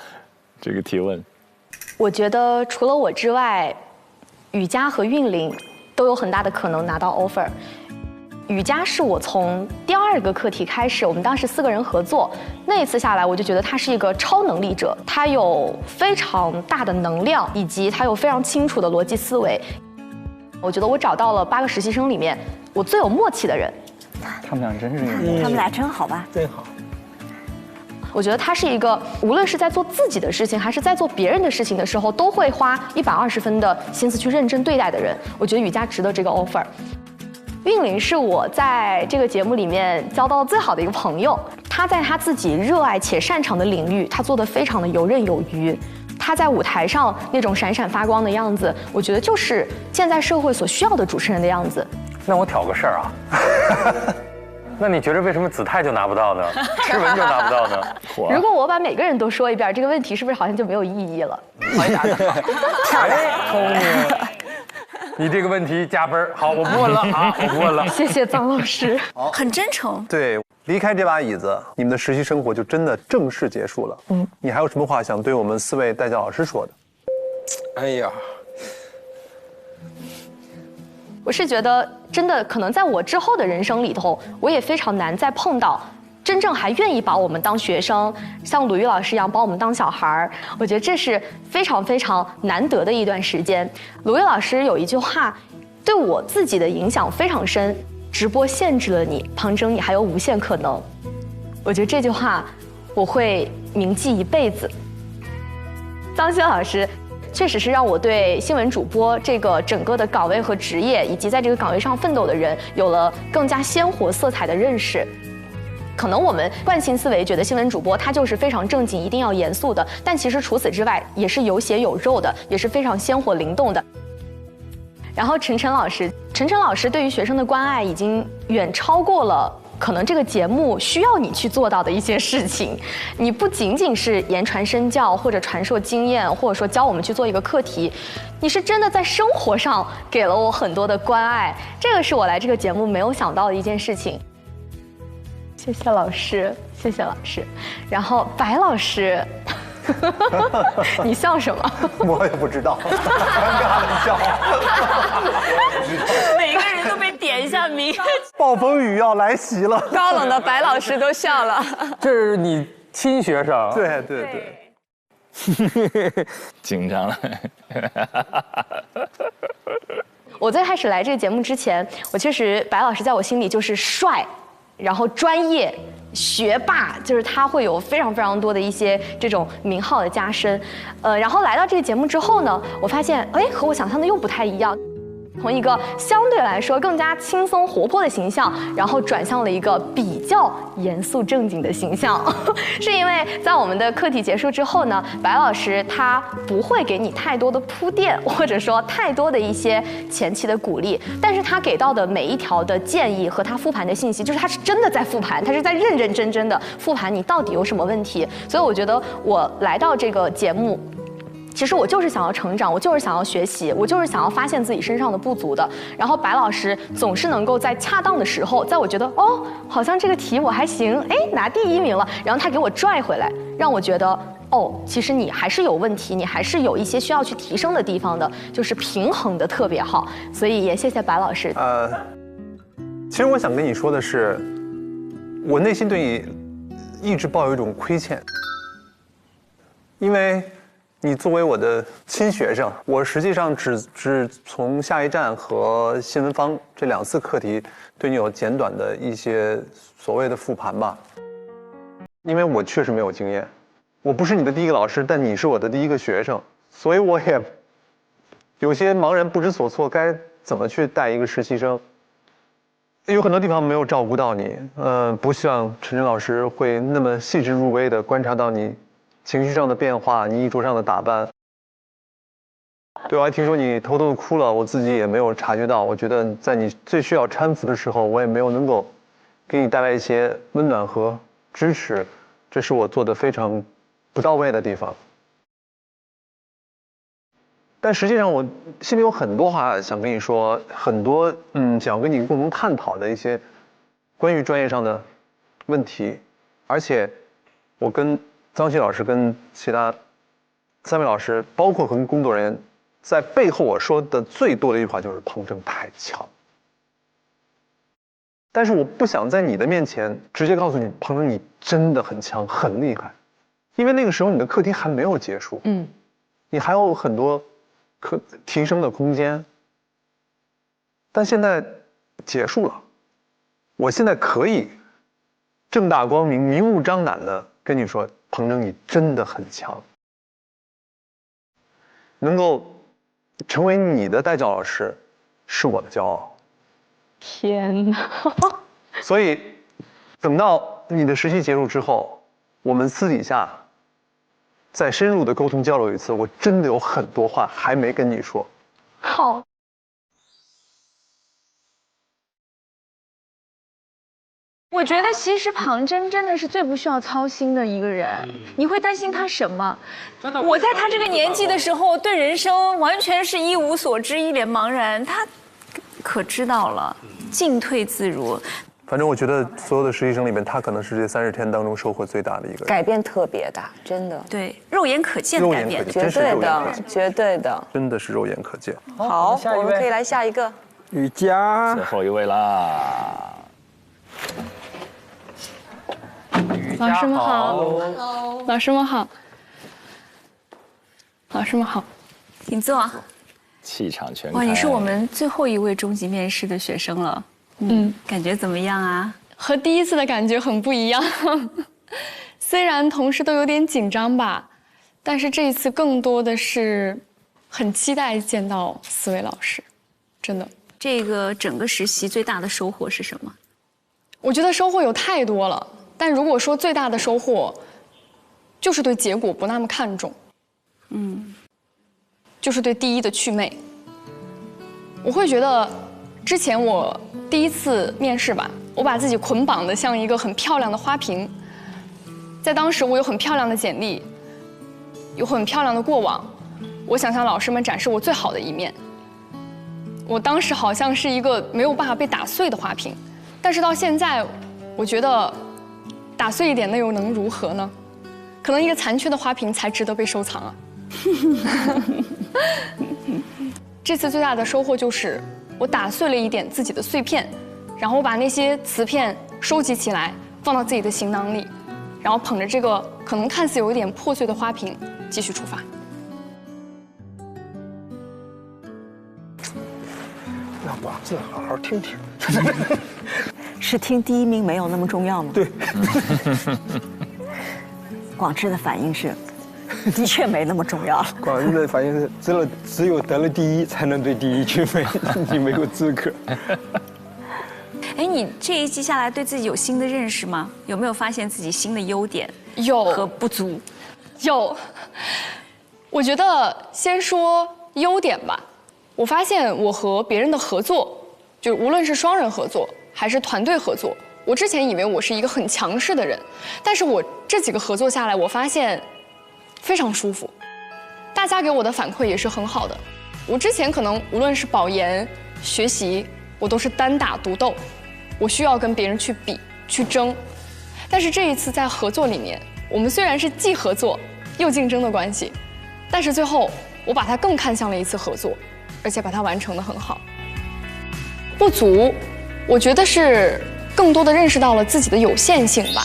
这个提问，我觉得除了我之外，雨佳和韵玲都有很大的可能拿到 offer。雨佳是我从第2个课题开始，我们当时4个人合作，那一次下来，我就觉得他是一个超能力者，他有非常大的能量，以及他有非常清楚的逻辑思维。我觉得我找到了8个实习生里面我最有默契的人。他们俩真是，他们俩真好吧？真好。我觉得他是一个无论是在做自己的事情，还是在做别人的事情的时候，都会花120分的心思去认真对待的人。我觉得雨佳值得这个 offer。韵玲是我在这个节目里面交到最好的一个朋友，他在他自己热爱且擅长的领域，他做得非常的游刃有余。他在舞台上那种闪闪发光的样子，我觉得就是现在社会所需要的主持人的样子。那我挑个事儿啊，那你觉得为什么子泰就拿不到呢？诗文就拿不到呢？如果我把每个人都说一遍，这个问题是不是好像就没有意义了？回答的好，漂亮，聪明。你这个问题加分，好，我不问了啊，我不问了。谢谢张老师，很真诚。对，离开这把椅子，你们的实习生活就真的正式结束了。你还有什么话想对我们4位代教老师说的？哎呀，我是觉得真的可能在我之后的人生里头，我也非常难再碰到真正还愿意把我们当学生，像鲁豫老师一样把我们当小孩儿。我觉得这是非常非常难得的一段时间。鲁豫老师有一句话对我自己的影响非常深，直播限制了你，旁征你还有无限可能。我觉得这句话我会铭记一辈子。张欣老师确实是让我对新闻主播这个整个的岗位和职业，以及在这个岗位上奋斗的人，有了更加鲜活色彩的认识。可能我们惯性思维觉得新闻主播他就是非常正经，一定要严肃的，但其实除此之外也是有血有肉的，也是非常鲜活灵动的。然后陈晨老师对于学生的关爱已经远超过了可能这个节目需要你去做到的一些事情。你不仅仅是言传身教，或者传授经验，或者说教我们去做一个课题，你是真的在生活上给了我很多的关爱，这个是我来这个节目没有想到的一件事情。谢谢老师，谢谢老师。然后白老师你笑什么？我也不知道，尴尬的笑。每个人都被点一下名。暴风雨要来袭了。高冷的白老师都笑了。这是你亲学生。对对对。紧张了。我最开始来这个节目之前，我确实白老师在我心里就是帅，然后专业。学霸，就是他会有非常非常多的一些这种名号的加深，然后来到这个节目之后呢，我发现，哎，和我想象的又不太一样。从一个相对来说更加轻松活泼的形象，然后转向了一个比较严肃正经的形象，是因为在我们的课题结束之后呢，白老师他不会给你太多的铺垫，或者说太多的一些前期的鼓励，但是他给到的每一条的建议和他复盘的信息，就是他是真的在复盘，他是在认认真真的复盘你到底有什么问题。所以我觉得我来到这个节目。其实我就是想要成长，我就是想要学习，我就是想要发现自己身上的不足的。然后白老师总是能够在恰当的时候，在我觉得哦，好像这个题我还行，哎，拿第1名了，然后他给我拽回来，让我觉得哦，其实你还是有问题，你还是有一些需要去提升的地方的，就是平衡的特别好。所以也谢谢白老师。其实我想跟你说的是，我内心对你一直抱有一种亏欠，因为。你作为我的亲学生，我实际上只从下一站和新闻方这2次课题对你有简短的一些所谓的复盘吧。因为我确实没有经验，我不是你的第一个老师，但你是我的第一个学生，所以我也有些茫然不知所措，该怎么去带一个实习生。有很多地方没有照顾到你，不像陈真老师会那么细致入微的观察到你。情绪上的变化，你衣着上的打扮，对，我还听说你偷偷的哭了，我自己也没有察觉到。我觉得在你最需要搀扶的时候，我也没有能够给你带来一些温暖和支持，这是我做的非常不到位的地方。但实际上，我心里有很多话想跟你说，很多想要跟你共同探讨的一些关于专业上的问题，而且我跟张希老师跟其他3位老师，包括和工作人员，在背后我说的最多的一句话就是彭真太强。但是我不想在你的面前直接告诉你，彭真你真的很强，很厉害，因为那个时候你的课题还没有结束，你还有很多提升的空间。但现在结束了，我现在可以正大光明、明目张胆的跟你说。彭真，你真的很强，能够成为你的代教老师，是我的骄傲。天哪！所以，等到你的实习结束之后，我们私底下再深入的沟通交流一次。我真的有很多话还没跟你说。好。我觉得其实庞真真的是最不需要操心的一个人。你会担心他什么？我在他这个年纪的时候，对人生完全是一无所知、一脸茫然。他可知道了，进退自如。反正我觉得所有的实习生里面，他可能是这30天当中收获最大的一个人。改变特别大，真的。对，肉眼可见的改变，绝对的，绝对的，真的是肉眼可见。好，我们可以来下一个。雨佳，最后一位啦。老师们好，老师们好，老师们好，请坐。气场全开。哇，你是我们最后一位中级面试的学生了，感觉怎么样啊？和第一次的感觉很不一样，虽然同事都有点紧张吧，但是这一次更多的是很期待见到4位老师，真的。这个整个实习最大的收获是什么？我觉得收获有太多了。但如果说最大的收获，就是对结果不那么看重，就是对第一的祛魅。我会觉得，之前我第1次面试吧，我把自己捆绑的像一个很漂亮的花瓶，在当时我有很漂亮的简历，有很漂亮的过往，我想向老师们展示我最好的一面。我当时好像是一个没有办法被打碎的花瓶，但是到现在，我觉得。打碎一点，那又能如何呢？可能一个残缺的花瓶才值得被收藏啊。这次最大的收获就是我打碎了一点自己的碎片，然后我把那些瓷片收集起来，放到自己的行囊里，然后捧着这个可能看似有一点破碎的花瓶继续出发。让广志好好听听。是听第一名没有那么重要吗？对。广志的反应是，的确没那么重要。广志的反应是，只有得了第1才能对第1去美，你没有资格。哎，你这一季下来对自己有新的认识吗？有没有发现自己新的优点和不足？有。我觉得先说优点吧。我发现我和别人的合作，就是无论是双人合作还是团队合作，我之前以为我是一个很强势的人，但是我这几个合作下来，我发现非常舒服。大家给我的反馈也是很好的。我之前可能无论是保研、学习，我都是单打独斗，我需要跟别人去比、去争。但是这一次在合作里面，我们虽然是既合作又竞争的关系，但是最后我把它更看向了一次合作，而且把它完成得很好。不足，我觉得是更多的认识到了自己的有限性吧，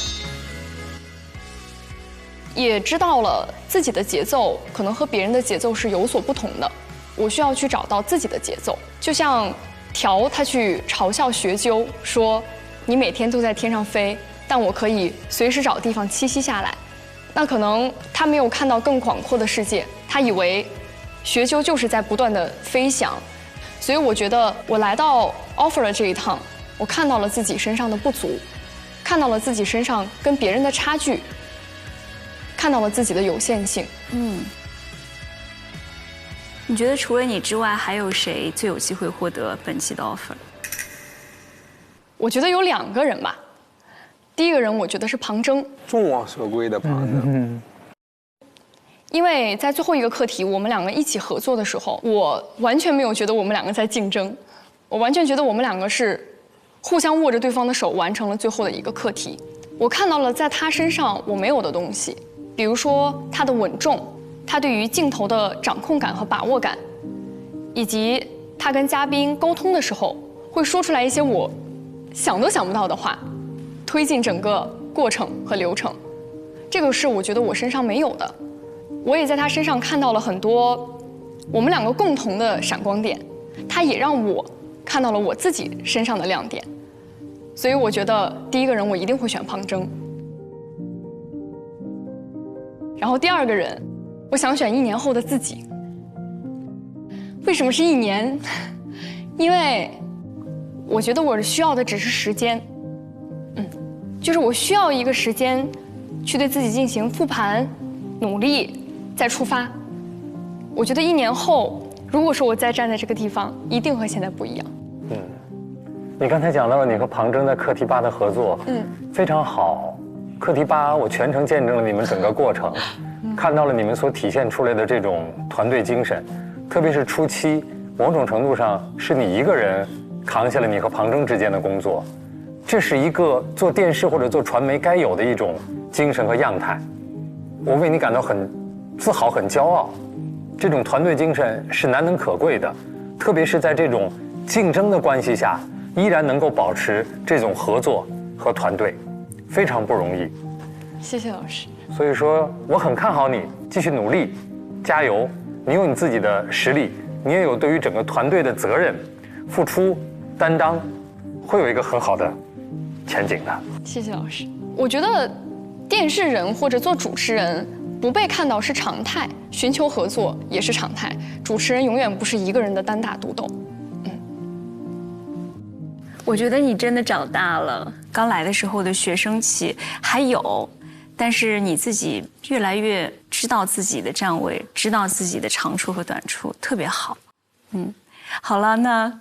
也知道了自己的节奏可能和别人的节奏是有所不同的，我需要去找到自己的节奏。就像条他去嘲笑学究说，你每天都在天上飞，但我可以随时找地方栖息下来。那可能他没有看到更广阔的世界，他以为学究就是在不断的飞翔。所以我觉得我来到 offer 的这一趟，我看到了自己身上的不足，看到了自己身上跟别人的差距，看到了自己的有限性。你觉得除了你之外，还有谁最有机会获得本期的 offer？ 我觉得有2个人吧。第一个人，我觉得是庞征，众望所归的庞征。因为在最后一个课题，我们2个一起合作的时候，我完全没有觉得我们2个在竞争，我完全觉得我们2个是互相握着对方的手，完成了最后的一个课题。我看到了在他身上我没有的东西，比如说他的稳重，他对于镜头的掌控感和把握感，以及他跟嘉宾沟通的时候会说出来一些我想都想不到的话，推进整个过程和流程。这个是我觉得我身上没有的。我也在他身上看到了很多我们2个共同的闪光点，他也让我看到了我自己身上的亮点。所以我觉得第一个人我一定会选庞征。然后第2个人，我想选1年后的自己。为什么是1年？因为我觉得我需要的只是时间，就是我需要一个时间去对自己进行复盘、努力，再出发。我觉得1年后，如果说我再站在这个地方，一定和现在不一样。你刚才讲到了你和庞征在课题8的合作，非常好。课题8我全程见证了你们整个过程，看到了你们所体现出来的这种团队精神，特别是初期，某种程度上是你一个人扛下了你和庞征之间的工作，这是一个做电视或者做传媒该有的一种精神和样态。我为你感到很自豪、很骄傲。这种团队精神是难能可贵的，特别是在这种竞争的关系下，依然能够保持这种合作和团队，非常不容易。谢谢老师。所以说，我很看好你，继续努力，加油！你有你自己的实力，你也有对于整个团队的责任、付出、担当，会有一个很好的前景的。谢谢老师。我觉得电视人或者做主持人不被看到是常态，寻求合作也是常态。主持人永远不是一个人的单打独斗。我觉得你真的长大了，刚来的时候的学生气还有，但是你自己越来越知道自己的站位，知道自己的长处和短处，特别好。好了，那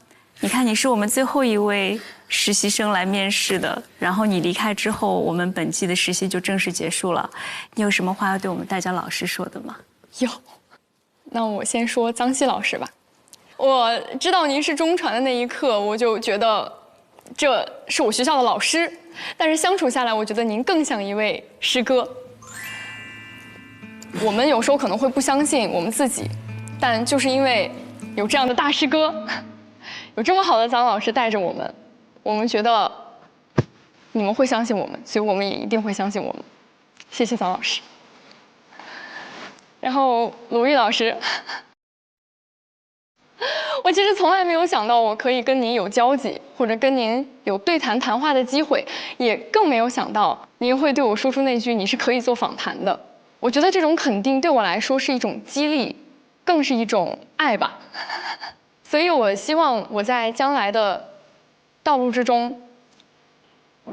你看你是我们最后一位实习生来面试的，然后你离开之后，我们本季的实习就正式结束了。你有什么话要对我们大家老师说的吗？有，那我先说张希老师吧。我知道您是中传的那一刻，我就觉得这是我学校的老师，但是相处下来，我觉得您更像一位师哥。我们有时候可能会不相信我们自己，但就是因为有这样的大师哥，有这么好的张老师带着我们觉得你们会相信我们，所以我们也一定会相信我们。谢谢桑老师。然后鲁豫老师，我其实从来没有想到我可以跟您有交集，或者跟您有对谈谈话的机会，也更没有想到您会对我说出那句“你是可以做访谈的”。我觉得这种肯定对我来说是一种激励，更是一种爱吧。所以我希望我在将来的道路之中，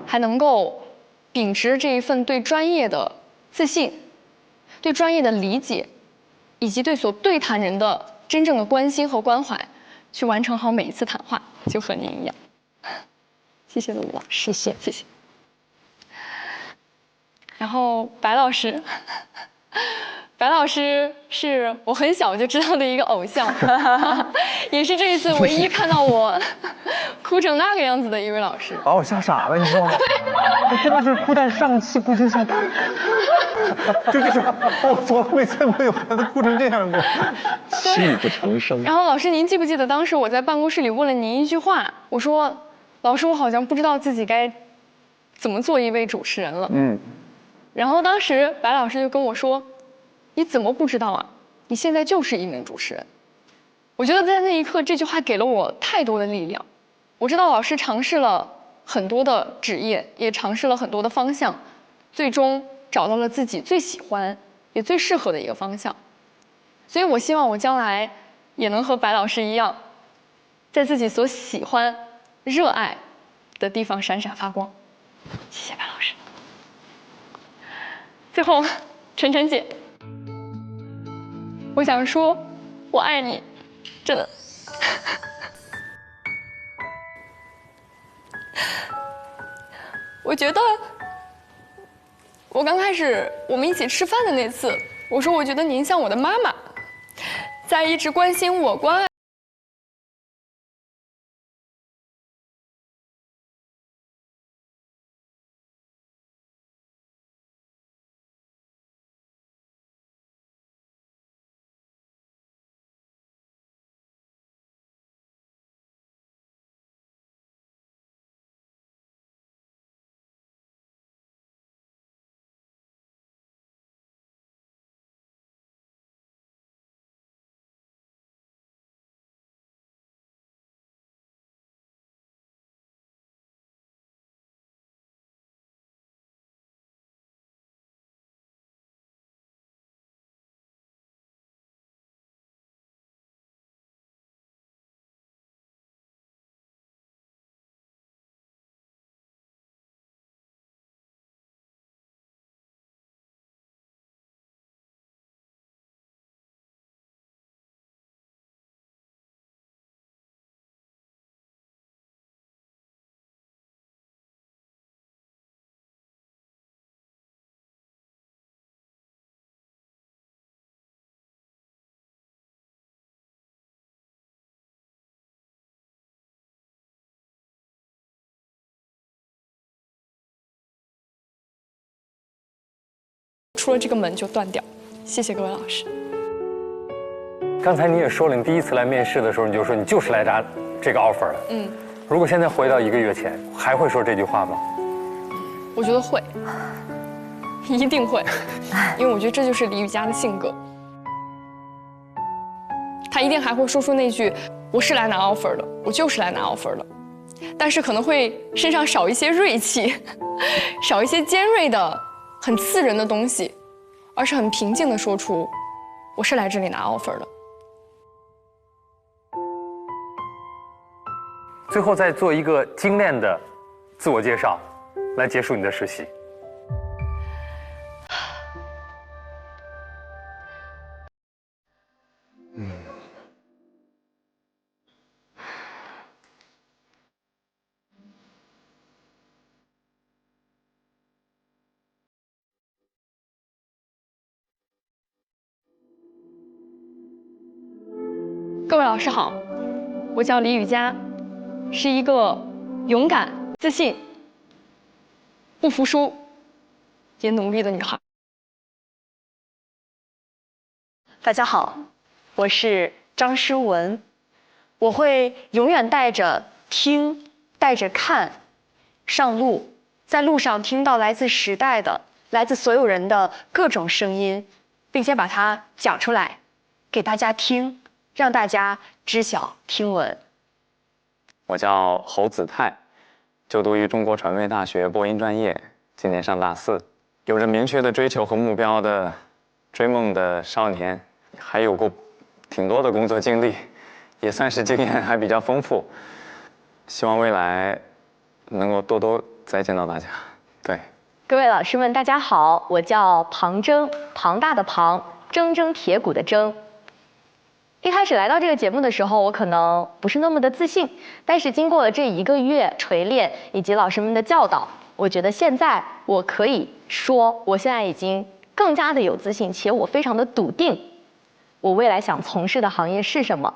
还能够秉持这一份对专业的自信，对专业的理解，以及对所对谈人的真正的关心和关怀，去完成好每一次谈话，就和您一样。谢谢鲁豫老师，谢谢。然后白老师，白老师是我很小就知道的一个偶像，也是这一次唯一看到我哭成那个样子的一位老师。把我吓傻了，你知道吗？他真的是哭在上气不接下气，就是我从来没见过有孩子哭成这样过，泣不成声。然后老师，您记不记得当时我在办公室里问了您一句话？我说：“老师，我好像不知道自己该怎么做一位主持人了。”然后当时白老师就跟我说：“你怎么不知道啊？你现在就是一名主持人。”我觉得在那一刻，这句话给了我太多的力量。我知道老师尝试了很多的职业，也尝试了很多的方向，最终找到了自己最喜欢也最适合的一个方向。所以我希望我将来也能和白老师一样，在自己所喜欢、热爱的地方闪闪发光。谢谢白老师。最后，晨晨姐，我想说，我爱你，真的。我觉得，我刚开始我们一起吃饭的那次，我说我觉得您像我的妈妈，在一直关心我、关爱。出了这个门就断掉。谢谢各位老师。刚才你也说了，你第一次来面试的时候，你就说你就是来拿这个 offer 的。如果现在回到1个月前，还会说这句话吗？我觉得会，一定会，因为我觉得这就是李宇佳的性格。他一定还会说出那句：“我是来拿 offer 的，我就是来拿 offer 的。”但是可能会身上少一些锐气，少一些尖锐的、很刺人的东西，而是很平静地说出：“我是来这里拿 offer 的。”最后再做一个精炼的自我介绍，来结束你的实习。各位老师好，我叫李宇佳，是一个勇敢、自信、不服输也努力的女孩。大家好，我是张诗文，我会永远带着听，带着看，上路，在路上听到来自时代的、来自所有人的各种声音，并且把它讲出来，给大家听，让大家知晓听闻。我叫侯子泰，就读于中国传媒大学播音专业，今年上大4，有着明确的追求和目标的追梦的少年，还有过挺多的工作经历，也算是经验还比较丰富。希望未来能够多多再见到大家。对，各位老师们，大家好，我叫庞铮，庞大的庞，铮铮铁骨的铮。一开始来到这个节目的时候，我可能不是那么的自信，但是经过了这1个月锤炼以及老师们的教导，我觉得现在我可以说，我现在已经更加的有自信，且我非常的笃定，我未来想从事的行业是什么。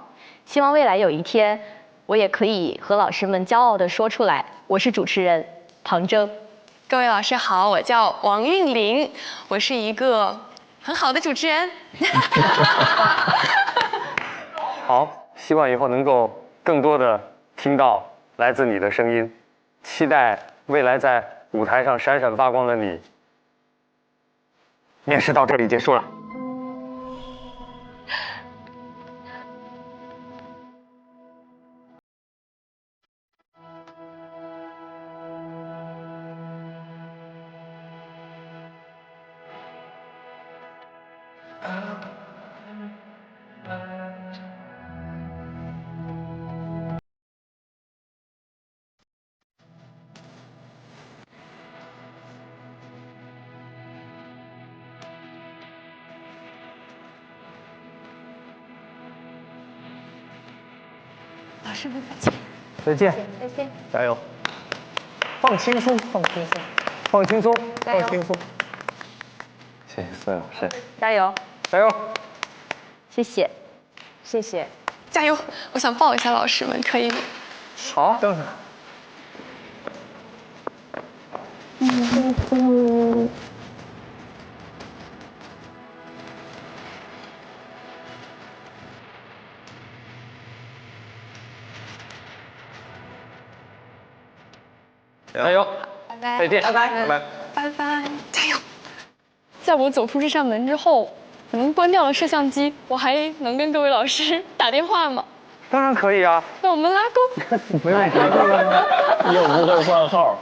希望未来有一天，我也可以和老师们骄傲地说出来，我是主持人庞铮。各位老师好，我叫王韵玲，我是一个很好的主持人。好，希望以后能够更多的听到来自你的声音，期待未来在舞台上闪闪发光的你。面试到这里结束了。老师们再见。再见。再见。加油。放轻松，放轻松，放轻松，放轻松。谢谢四位老师。加油。加油。谢谢。谢谢。加油！我想抱一下老师们，可以吗？好，当然。加油！拜拜！再见！拜拜！拜拜！拜拜！加油！在我走出这扇门之后，可能关掉了摄像机，我还能跟各位老师打电话吗？当然可以啊。那我们拉钩。没问题。又不会换号，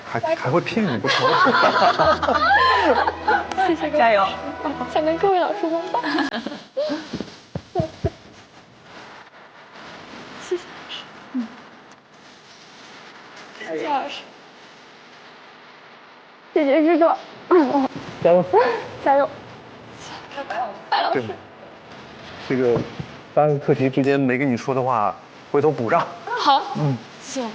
还会骗你不说。谢谢各位，加油！想跟各位老师拥抱。谢谢老师。谢谢老师。谢谢师哥。加油！加油！白老对师。这个3个课题之间没跟你说的话，回头补上。好。谢谢老师。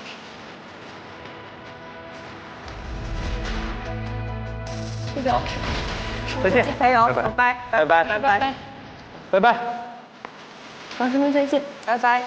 谢谢老师。再见。加油！拜拜。拜拜。拜拜。拜拜。拜拜。老师们再见。拜拜。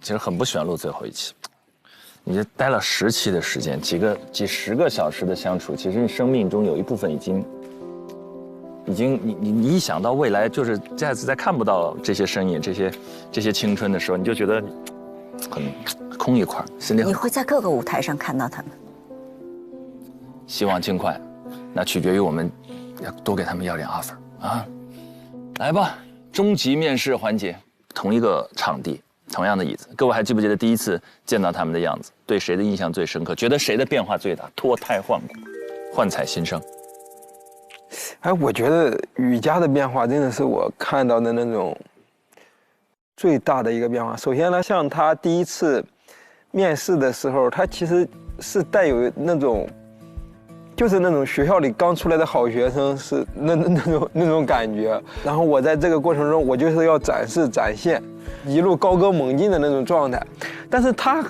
其实很不喜欢录最后一期，你这待了10期的时间，几十个小时的相处，其实你生命中有一部分已经，你一想到未来就是下次再看不到这些身影，这些青春的时候，你就觉得很空一块，心里很。你会在各个舞台上看到他们。希望尽快，那取决于我们要多给他们要点 offer 啊！来吧，终极面试环节，同一个场地。同样的椅子，各位还记不记得第一次见到他们的样子？对谁的印象最深刻？觉得谁的变化最大？脱胎换骨，焕彩新生。哎，我觉得雨佳的变化真的是我看到的那种最大的一个变化。首先呢，像他第一次面试的时候，他其实是带有那种就是那种学校里刚出来的好学生是那种感觉。然后我在这个过程中，我就是要展现，一路高歌猛进的那种状态。但是他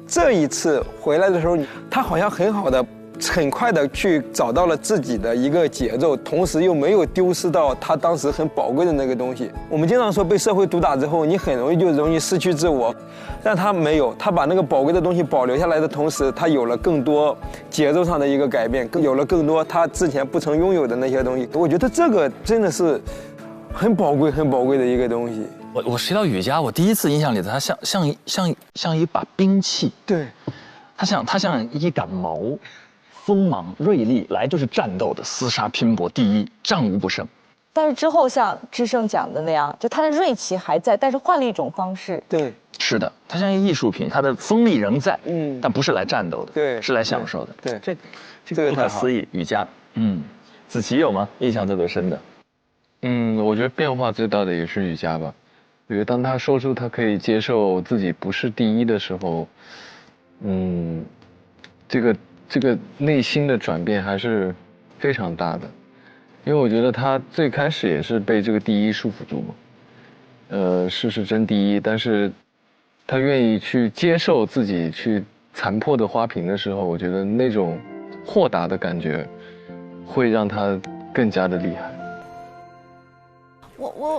这一次回来的时候，他好像很快的去找到了自己的一个节奏，同时又没有丢失到他当时很宝贵的那个东西。我们经常说被社会毒打之后，你很容易失去自我，但他没有，他把那个宝贵的东西保留下来的同时，他有了更多节奏上的一个改变，有了更多他之前不曾拥有的那些东西。我觉得这个真的是很宝贵的一个东西。我提到雨佳，我第一次印象里他像一把兵器，对，他像一杆矛。锋芒锐利，来就是战斗的，厮杀拼搏，第一，战无不胜。但是之后像智胜讲的那样，就他的锐气还在，但是换了一种方式。对，是的，他像一艺术品，他的锋利仍在，但不是来战斗的，对，是来享受的。对，这个不可思议。雨佳，子琪有吗？印象特别深的？我觉得变化最大的也是雨佳吧。我觉得当他说出他可以接受自己不是第一的时候，这个内心的转变还是非常大的，因为我觉得他最开始也是被这个第一束缚住嘛，是真第一，但是他愿意去接受自己去残破的花瓶的时候，我觉得那种豁达的感觉会让他更加的厉害。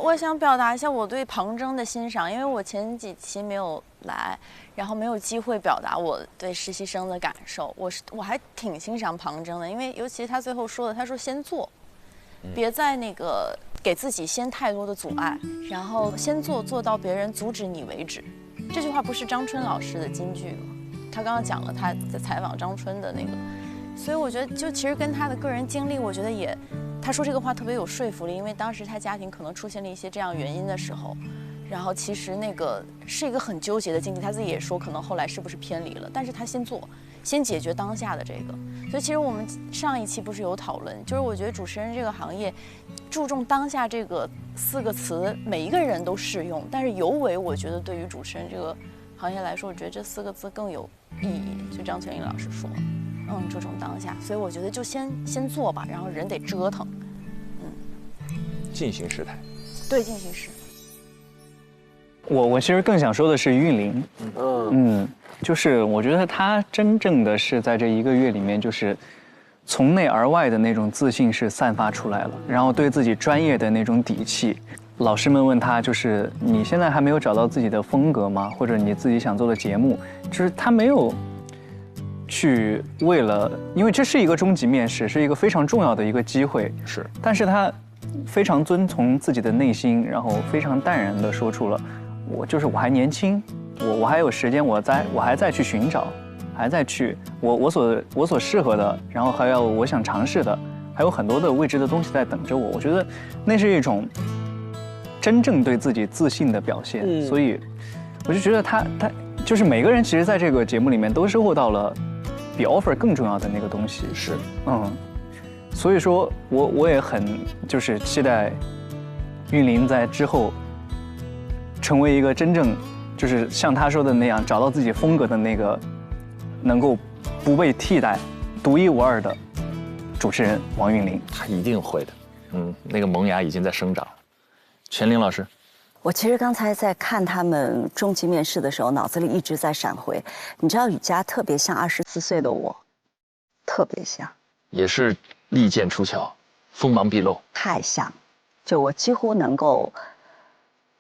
我想表达一下我对庞征的欣赏，因为我前几期没有来，然后没有机会表达我对实习生的感受。我还挺欣赏庞征的，因为尤其他最后说的，他说先做，别再那个给自己先太多的阻碍，然后先做到别人阻止你为止。这句话不是张春老师的金句吗？他刚刚讲了他在采访张春的那个，所以我觉得就其实跟他的个人经历，我觉得也。他说这个话特别有说服力，因为当时他家庭可能出现了一些这样原因的时候，然后其实那个是一个很纠结的境地，他自己也说可能后来是不是偏离了，但是他先做，先解决当下的这个。所以其实我们上一期不是有讨论，就是我觉得主持人这个行业注重当下这个4个词，每一个人都适用，但是尤为我觉得对于主持人这个行业来说，我觉得这4个字更有意义。就张泉英老师说。注重当下，所以我觉得就先做吧，然后人得折腾，进行时态，对，进行时。我其实更想说的是韵玲，就是我觉得她真正的是在这1个月里面，就是从内而外的那种自信是散发出来了，然后对自己专业的那种底气。老师们问她，就是你现在还没有找到自己的风格吗？或者你自己想做的节目，就是她没有。去为了，因为这是一个终极面试，是一个非常重要的一个机会，是。但是他非常遵从自己的内心，然后非常淡然地说出了，我还年轻，我还有时间，我还在去寻找，还在去我所适合的，然后还有我想尝试的，还有很多的未知的东西在等着我。我觉得那是一种真正对自己自信的表现，所以我就觉得他就是每个人其实在这个节目里面都收获到了。比 offer 更重要的那个东西是，所以说我也很就是期待韵玲在之后成为一个真正就是像他说的那样找到自己风格的那个能够不被替代、独一无二的主持人王韵玲。他一定会的，那个萌芽已经在生长。全玲老师。我其实刚才在看他们终极面试的时候，脑子里一直在闪回。你知道雨佳特别像24岁的我，特别像，也是利剑出鞘，锋芒毕露，太像，就我几乎能够，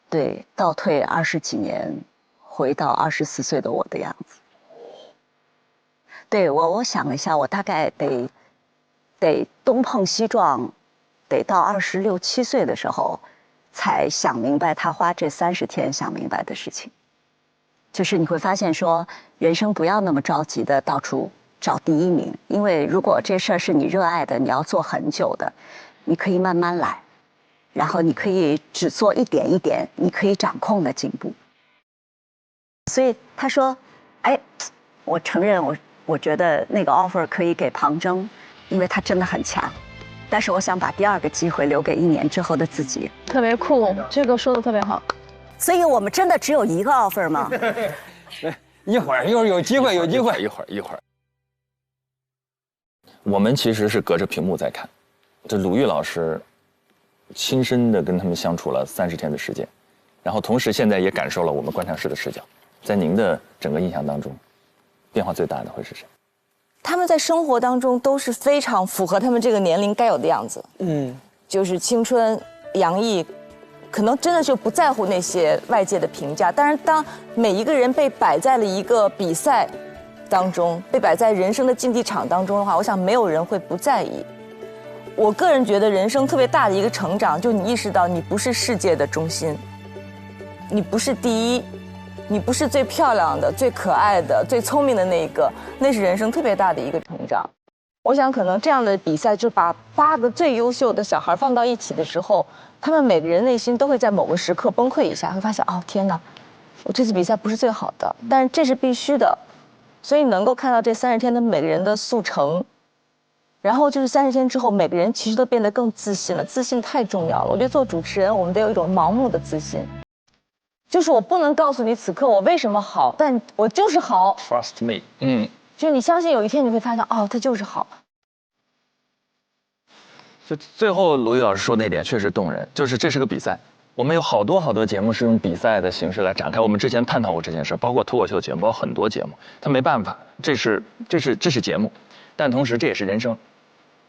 对，倒退20几年，回到24岁的我的样子。对我想了一下，我大概得东碰西撞，得到26、27岁的时候。才想明白他花这30天想明白的事情，就是你会发现说，人生不要那么着急的到处找第1名，因为如果这事儿是你热爱的，你要做很久的，你可以慢慢来，然后你可以只做一点一点，你可以掌控的进步。所以他说，哎，我承认我觉得那个 offer 可以给庞征，因为他真的很强。但是我想把第2个机会留给1年之后的自己。特别酷，这个说的特别好。所以我们真的只有1个 offer 吗？一会儿有机会，有机会，一会儿。我们其实是隔着屏幕在看，这鲁豫老师亲身的跟他们相处了30天的时间，然后同时现在也感受了我们观察室的视角。在您的整个印象当中，变化最大的会是谁？他们在生活当中都是非常符合他们这个年龄该有的样子，就是青春洋溢，可能真的就不在乎那些外界的评价。但是当每一个人被摆在了一个比赛当中，被摆在人生的竞技场当中的话，我想没有人会不在意。我个人觉得人生特别大的一个成长，就你意识到你不是世界的中心，你不是第一，你不是最漂亮的、最可爱的、最聪明的那一个，那是人生特别大的一个成长。我想可能这样的比赛，就把8个最优秀的小孩放到一起的时候，他们每个人内心都会在某个时刻崩溃一下，会发现哦天哪，我这次比赛不是最好的，但是这是必须的。所以能够看到这30天的每个人的速成，然后就是30天之后，每个人其实都变得更自信了。自信太重要了，我觉得做主持人，我们得有一种盲目的自信。就是我不能告诉你此刻我为什么好，但我就是好。Trust me， 就是你相信有一天你会发现，哦，它就是好。就最后鲁豫老师说那点确实动人，就是这是个比赛，我们有好多节目是用比赛的形式来展开。我们之前探讨过这件事，包括脱口秀节目，包括很多节目，他没办法，这是节目，但同时这也是人生。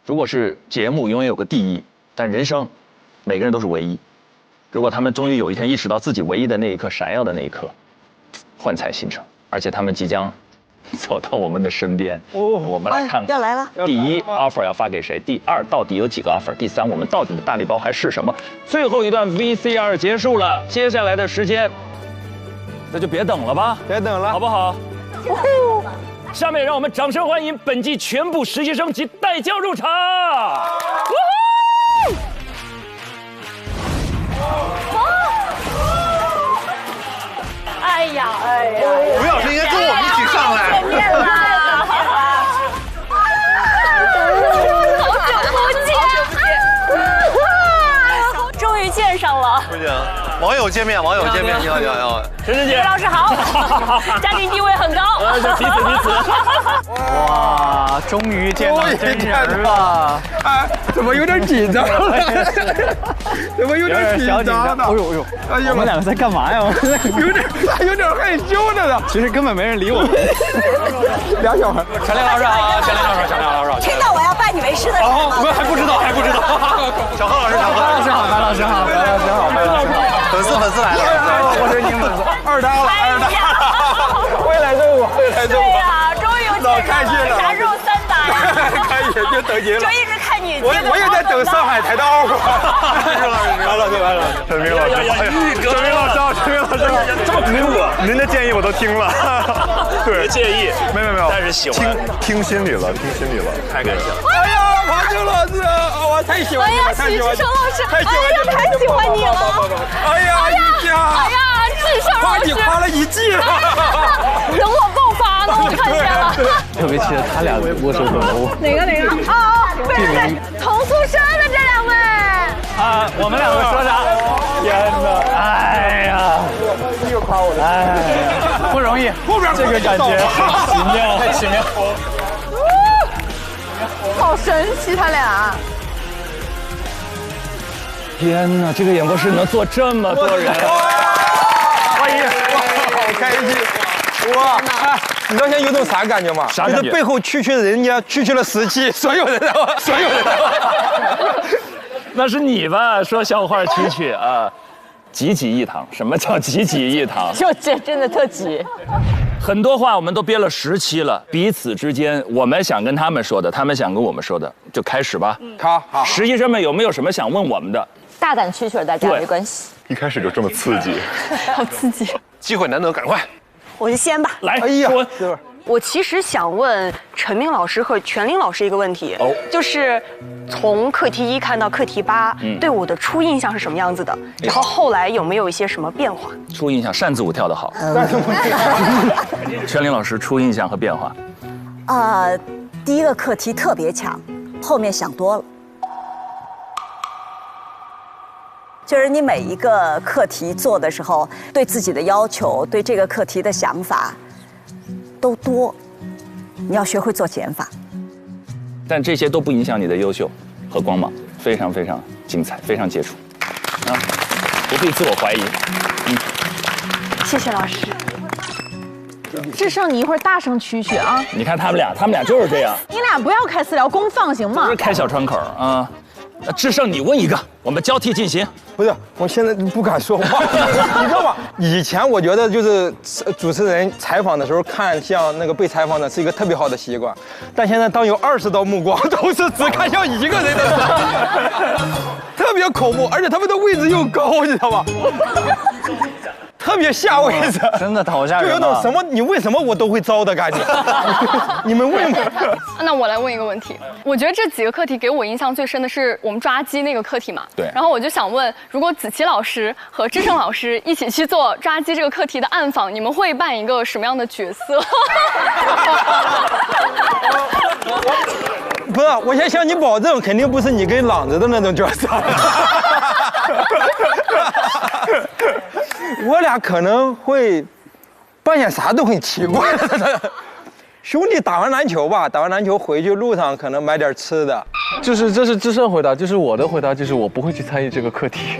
如果是节目永远有个第一，但人生每个人都是唯一。如果他们终于有一天意识到自己唯一的那一刻闪耀的那一刻，幻彩新生，而且他们即将走到我们的身边，我们来看看要来了。第一 offer 要发给谁？第2到底有几个 offer？ 第3我们到底的大礼包还是什么？最后一段 VCR 结束了，接下来的时间那就别等了吧，别等了，好不好？下面让我们掌声欢迎本季全部实习生及带教入场。哎呀，吴老师应该跟我们一起上来。见面了，好久不见，终于见上了。不行，网友见面，你好，陈晨姐，吴老师好，家庭地位很高。彼此。哇，终于见到真人了！哎，怎么有点紧张了？怎么有点紧张的？哎呦，我们2个在干嘛呀？有点害羞的呢。其实根本没人理我们。俩小孩。陈亮老师好，陈亮老师。听到我要拜你为师的事吗？我们还不知道。小何老师好，白老师好。粉丝来了，我是你粉丝，二搭了。会来揍我。对呀，终于有见面了，啥时候3打呀？可以，就等您了。就一直看你。我也在等上海台的offer。完了。陈明老师，这么给我，您的建议我都听了。对，介意？没有，但是喜欢。听心里了，太感谢了。哎呀，庞青老师，我太喜欢你了，许志成老师，太喜欢你了。哎呀，一家。志成老师，你夸了1季了。等我爆发呢，我看见了。特别期待他俩握手的舞。哪个？对，同宿舍的这2位。啊，我们2个说啥？天哪！哎呀，又夸我了。哎，不容易，后边这个感觉太奇妙。好神奇，他俩。天哪，这个演播室能坐这么多人。欢迎，好开心！哇，你知道现在有种啥感觉吗？啥感觉？就是背后区人家区了17，所有人。那是你吧？说笑话区啊，济一堂。什么叫济一堂？就这真的特挤。很多话我们都憋了10期了，彼此之间我们想跟他们说的，他们想跟我们说的，就开始吧。好。实习生们有没有什么想问我们的？大胆蛐蛐，大家没关系。一开始就这么刺激，好刺激！机会难得，赶快。我就先吧。来，哎呀，我其实想问陈明老师和全林老师一个问题，就是从课题1看到课题8，对我的初印象是什么样子的？然后后来有没有一些什么变化？初印象，扇子舞跳得好。全林老师初印象和变化。第一个课题特别强，后面想多了。就是你每一个课题做的时候，对自己的要求，对这个课题的想法都多，你要学会做减法。但这些都不影响你的优秀和光芒，非常非常精彩，非常杰出，啊，不必自我怀疑。谢谢老师。智胜，你一会儿大声蛐蛐啊！你看他们俩就是这样。你俩不要开私聊，公放行吗？不是开小窗口啊。智胜，你问一个，我们交替进行。不是，我现在不敢说话，你知道吗？以前我觉得就是主持人采访的时候看向那个被采访的是一个特别好的习惯，但现在当有20道目光都是只看向一个人的时候，特别恐怖，而且他们的位置又高，你知道吗？特别下位置，真的好吓人，就有种什么你为什么我都会招的感觉。你们问吧。那我来问一个问题，我觉得这几个课题给我印象最深的是我们抓鸡那个课题嘛。对。然后我就想问，如果子琪老师和智胜老师一起去做抓鸡这个课题的暗访，你们会扮一个什么样的角色？不是，我先向你保证，肯定不是你跟朗子的那种角色。我俩可能会扮演啥都很奇怪的。兄弟打完篮球吧，打完篮球回去路上可能买点吃的。这是智胜回答，就是我的回答，就是我不会去参与这个课题。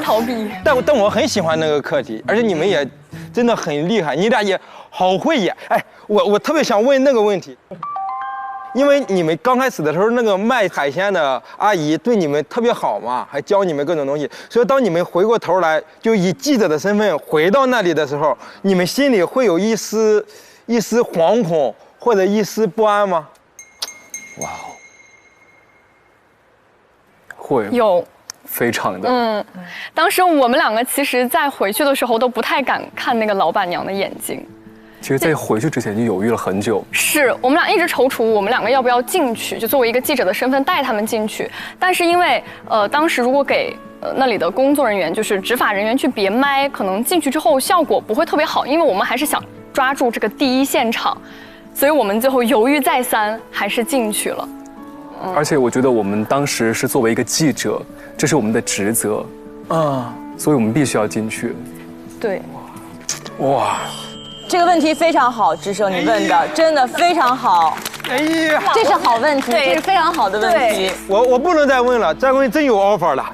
逃避。但我很喜欢那个课题，而且你们也真的很厉害，你俩也好会演。哎，我特别想问那个问题。因为你们刚开始的时候，那个卖海鲜的阿姨对你们特别好嘛，还教你们各种东西，所以当你们回过头来，就以记者的身份回到那里的时候，你们心里会有一丝惶恐或者一丝不安吗？哇哦，会有。非常的。当时我们两个其实在回去的时候都不太敢看那个老板娘的眼睛。其实，在回去之前就犹豫了很久。是我们俩一直踌躇，我们两个要不要进去，就作为一个记者的身份带他们进去。但是因为当时如果给那里的工作人员，就是执法人员去别麦，可能进去之后效果不会特别好，因为我们还是想抓住这个第一现场，所以我们最后犹豫再三，还是进去了。而且我觉得我们当时是作为一个记者，这是我们的职责啊，所以我们必须要进去。对，哇。这个问题非常好，智胜你问的真的非常好。哎呀，这是好问题，这是非常好的问题。我不能再问了，再问真有 offer 了。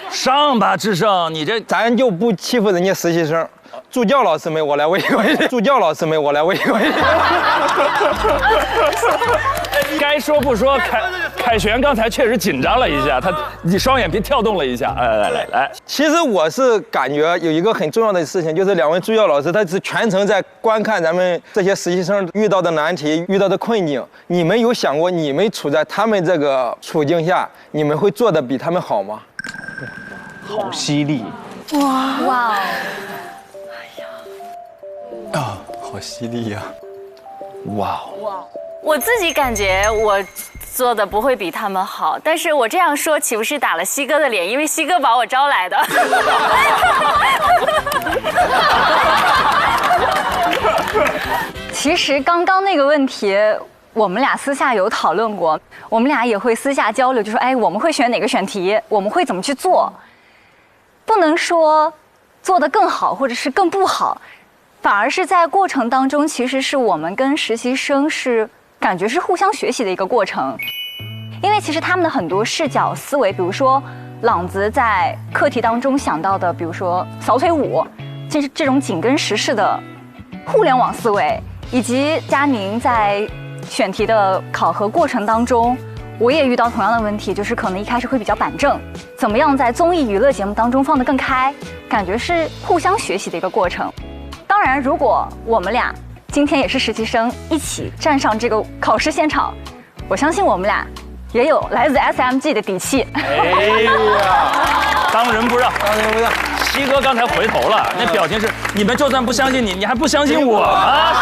上吧，智胜，你这咱就不欺负人家实习生。助教老师们，我来问一个问题。助教老师们，我来问一个问题。该说不说，凯旋刚才确实紧张了一下，你双眼皮跳动了一下。来，其实我是感觉有一个很重要的事情，就是两位助教老师，他是全程在观看咱们这些实习生遇到的难题、遇到的困境。你们有想过，你们处在他们这个处境下，你们会做得比他们好吗？好犀利！哇！啊，好犀利呀！哇！我自己感觉我做的不会比他们好，但是我这样说岂不是打了西哥的脸？因为西哥把我招来的。其实刚刚那个问题，我们俩私下有讨论过，我们俩也会私下交流，就说哎，我们会选哪个选题，我们会怎么去做，不能说做得更好或者是更不好。反而是在过程当中，其实是我们跟实习生是感觉是互相学习的一个过程，因为其实他们的很多视角思维，比如说朗子在课题当中想到的，比如说扫腿舞，就是这种紧跟时事的互联网思维，以及佳宁在选题的考核过程当中，我也遇到同样的问题，就是可能一开始会比较板正，怎么样在综艺娱乐节目当中放得更开，感觉是互相学习的一个过程。当然，如果我们俩今天也是实习生，一起站上这个考试现场，我相信我们俩也有来自 SMG 的底气。哎呀，当仁不让，当仁不让。西哥刚才回头了，那表情是你们就算不相信你，你还不相信我啊？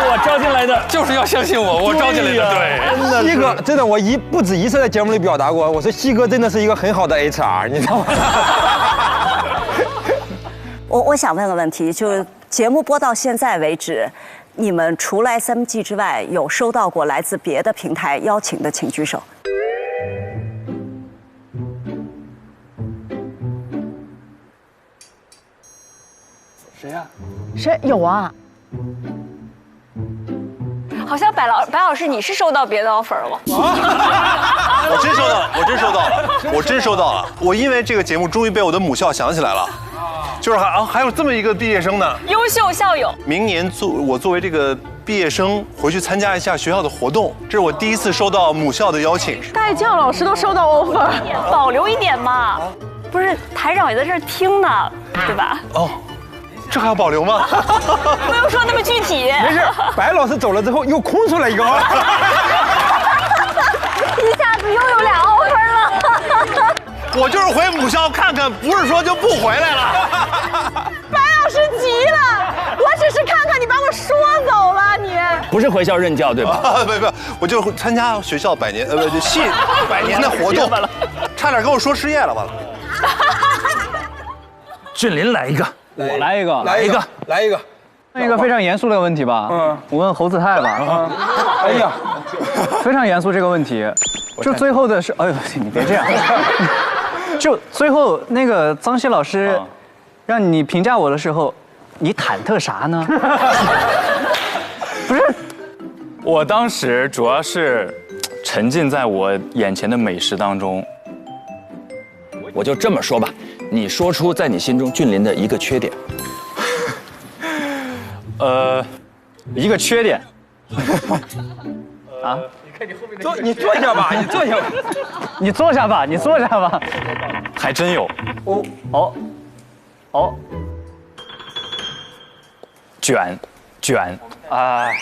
我招进来的就是要相信我，我招进来的。对，真的。西哥真的，我不止一次在节目里表达过，我说西哥真的是一个很好的 HR， 你知道吗？我想问个问题，就是节目播到现在为止，你们除了 SMG 之外，有收到过来自别的平台邀请的，请举手。谁呀？谁有啊？好像白老师你是收到别的 offer 了吗？我真收到了，我真收到了，我真收到了。我因为这个节目终于被我的母校想起来了，就是还有这么一个毕业生呢，优秀校友。明年我作为这个毕业生回去参加一下学校的活动，这是我第一次收到母校的邀请。代教老师都收到 offer， 保留一点嘛。不是台长也在这儿听呢，对吧？哦。这还要保留吗？不用说那么具体。没事，白老师走了之后又空出来一个。一下子又有2 offer 了。我就是回母校看看，不是说就不回来了。白老师急了，我只是看看你把我说走了，你不是回校任教对吧？不，我就参加学校100年系100年的活动，差点跟我说失业了，完了。俊林来一个。我来一个，来一个。问一个非常严肃的问题吧。我问侯子泰吧。哎呀，非常严肃这个问题，就最后的是，哎呦，你别这样。就最后那个张希老师，让你评价我的时候，你忐忑啥呢？不是，我当时主要是沉浸在我眼前的美食当中。我就这么说吧。你说出在你心中俊林的一个缺点。一个缺点。啊？你坐下吧，你坐下吧。你坐下吧，你坐下吧。还真有。哦。卷，哎，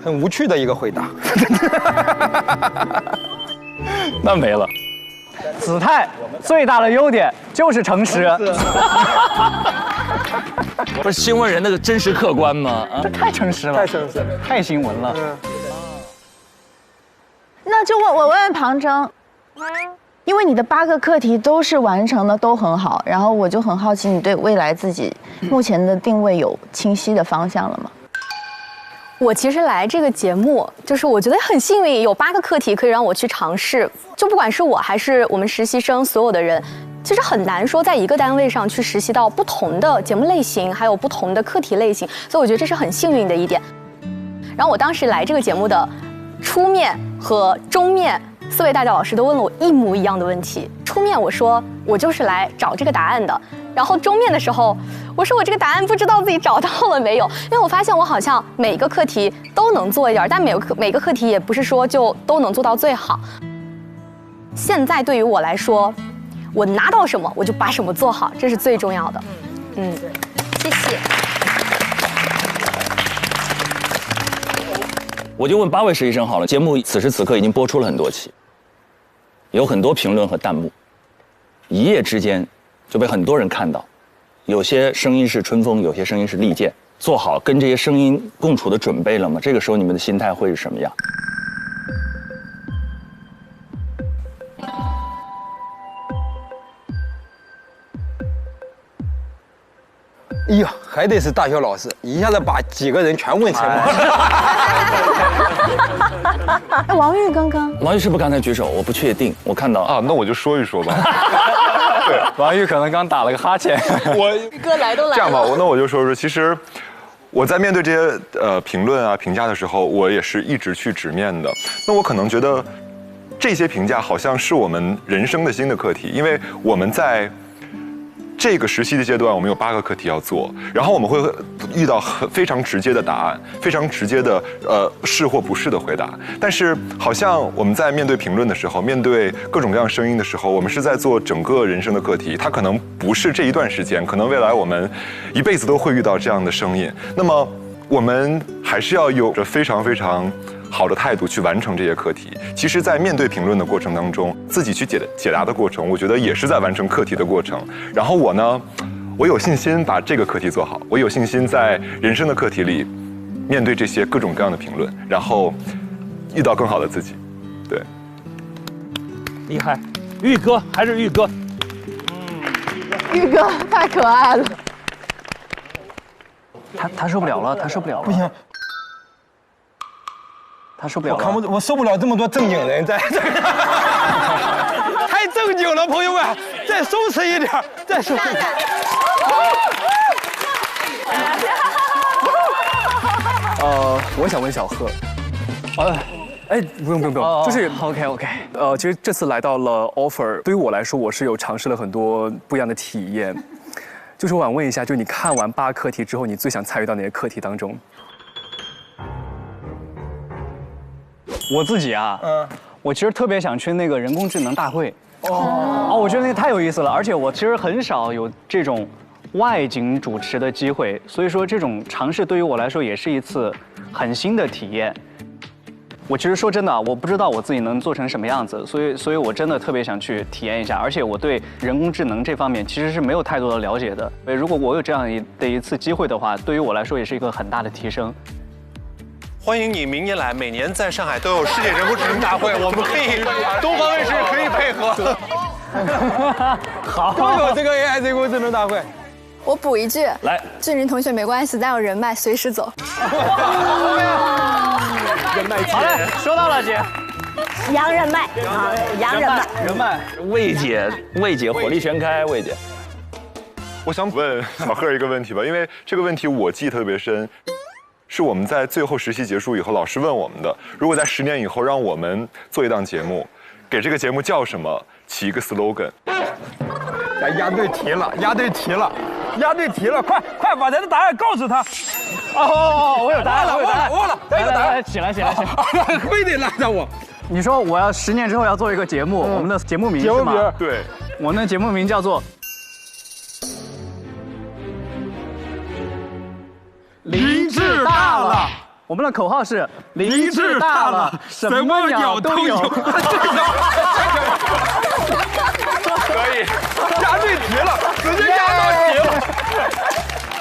很无趣的一个回答。那没了。子泰最大的优点就是诚实。不是新闻人那个真实客观吗？这太诚实了，太诚实，太新闻了。那就我问庞征，因为你的8个课题都是完成的都很好，然后我就很好奇，你对未来自己目前的定位有清晰的方向了吗？我其实来这个节目，就是我觉得很幸运，有8个课题可以让我去尝试。就不管是我还是我们实习生，所有的人，其实很难说在一个单位上去实习到不同的节目类型，还有不同的课题类型。所以我觉得这是很幸运的一点。然后我当时来这个节目的初面和中面，4位大教老师都问了我一模一样的问题。初面我说我就是来找这个答案的，然后中面的时候我说我这个答案不知道自己找到了没有，因为我发现我好像每个课题都能做一点，但每个课题也不是说就都能做到最好。现在对于我来说，我拿到什么我就把什么做好，这是最重要的。谢谢。我就问8位实习生好了，节目此时此刻已经播出了很多期，有很多评论和弹幕，一夜之间就被很多人看到，有些声音是春风，有些声音是利剑，做好跟这些声音共处的准备了吗？这个时候你们的心态会是什么样？哎呀，还得是大学老师，一下子把几个人全问沉默。哎，王玉刚刚，王玉是不是刚才举手？我不确定，我看到啊，那我就说一说吧。对，王玉可能刚打了个哈欠。哥来都来了。这样吧，那我就说说，其实我在面对这些评论啊、评价的时候，我也是一直去直面的。那我可能觉得这些评价好像是我们人生的新的课题，因为我们在这个实习的阶段，我们有8个课题要做，然后我们会遇到非常直接的答案，非常直接的是或不是的回答。但是好像我们在面对评论的时候，面对各种各样声音的时候，我们是在做整个人生的课题，它可能不是这一段时间，可能未来我们一辈子都会遇到这样的声音。那么我们还是要有着非常非常好的态度去完成这些课题。其实，在面对评论的过程当中，自己去解答的过程，我觉得也是在完成课题的过程。然后我呢，我有信心把这个课题做好，我有信心在人生的课题里面对这些各种各样的评论，然后遇到更好的自己。对，厉害，玉哥还是玉哥。玉哥太可爱了。他受不了了，他受不了了。不行。他受不了了，我受不了这么多正经人在，太正经了，朋友们，再松弛一点，再松弛一点。我想问小贺，不用，就是 OK， 其实这次来到了 offer， 对于我来说，我是有尝试了很多不一样的体验。就是我想问一下，就你看完8个课题之后，你最想参与到哪些课题当中？我自己啊，我其实特别想去那个人工智能大会。我觉得那个太有意思了，而且我其实很少有这种外景主持的机会，所以说这种尝试对于我来说也是一次很新的体验。我其实说真的，我不知道我自己能做成什么样子，所以我真的特别想去体验一下。而且我对人工智能这方面其实是没有太多的了解的。如果我有这样的一次机会的话，对于我来说也是一个很大的提升。欢迎你明年来，每年在上海都有世界人工智能大会，我们可以东方卫视可以配合。好，都有这个 AI 人工智能大会。我补一句，来，俊林同学没关系，咱有人脉，随时走。人脉，好嘞，说到了姐，洋人脉啊，洋人脉，魏姐火力全开，魏姐。我想问小贺一个问题吧，因为这个问题我记得特别深，是我们在最后实习结束以后，老师问我们的，如果在10年以后让我们做一档节目，给这个节目叫什么？起一个 slogan。押对题了，快把咱的答案告诉他。我有答案了，忘了，来，起来，非得拉着我。你说我要10年之后要做一个节目，我们的节目名是吗？对，我们的节目名叫做林志大了。我们的口号是林志大了，什么鸟都有。可以，押对题了，直接押到题了。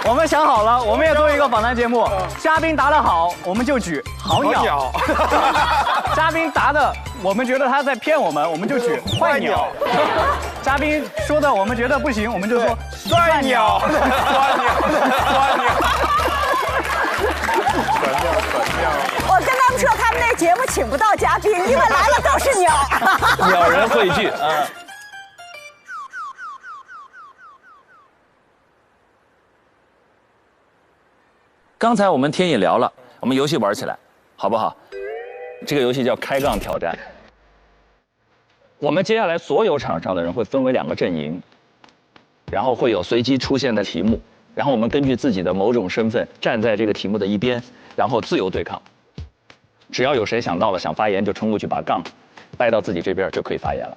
我们想好了，我们也做一个访谈节目，嘉宾答得好，我们就举好鸟；嘉宾答的我们觉得他在骗我们，我们就举坏鸟；嘉宾说的我们觉得不行，我们就说帅鸟。我跟他们说，他们那节目请不到嘉宾，因为来了都是鸟。鸟人汇聚啊。刚才我们天也聊了，我们游戏玩起来，好不好？这个游戏叫开杠挑战。我们接下来所有场上的人会分为2个阵营，然后会有随机出现的题目，然后我们根据自己的某种身份站在这个题目的一边，然后自由对抗。只要有谁想到了想发言，就冲过去把杠掰到自己这边就可以发言了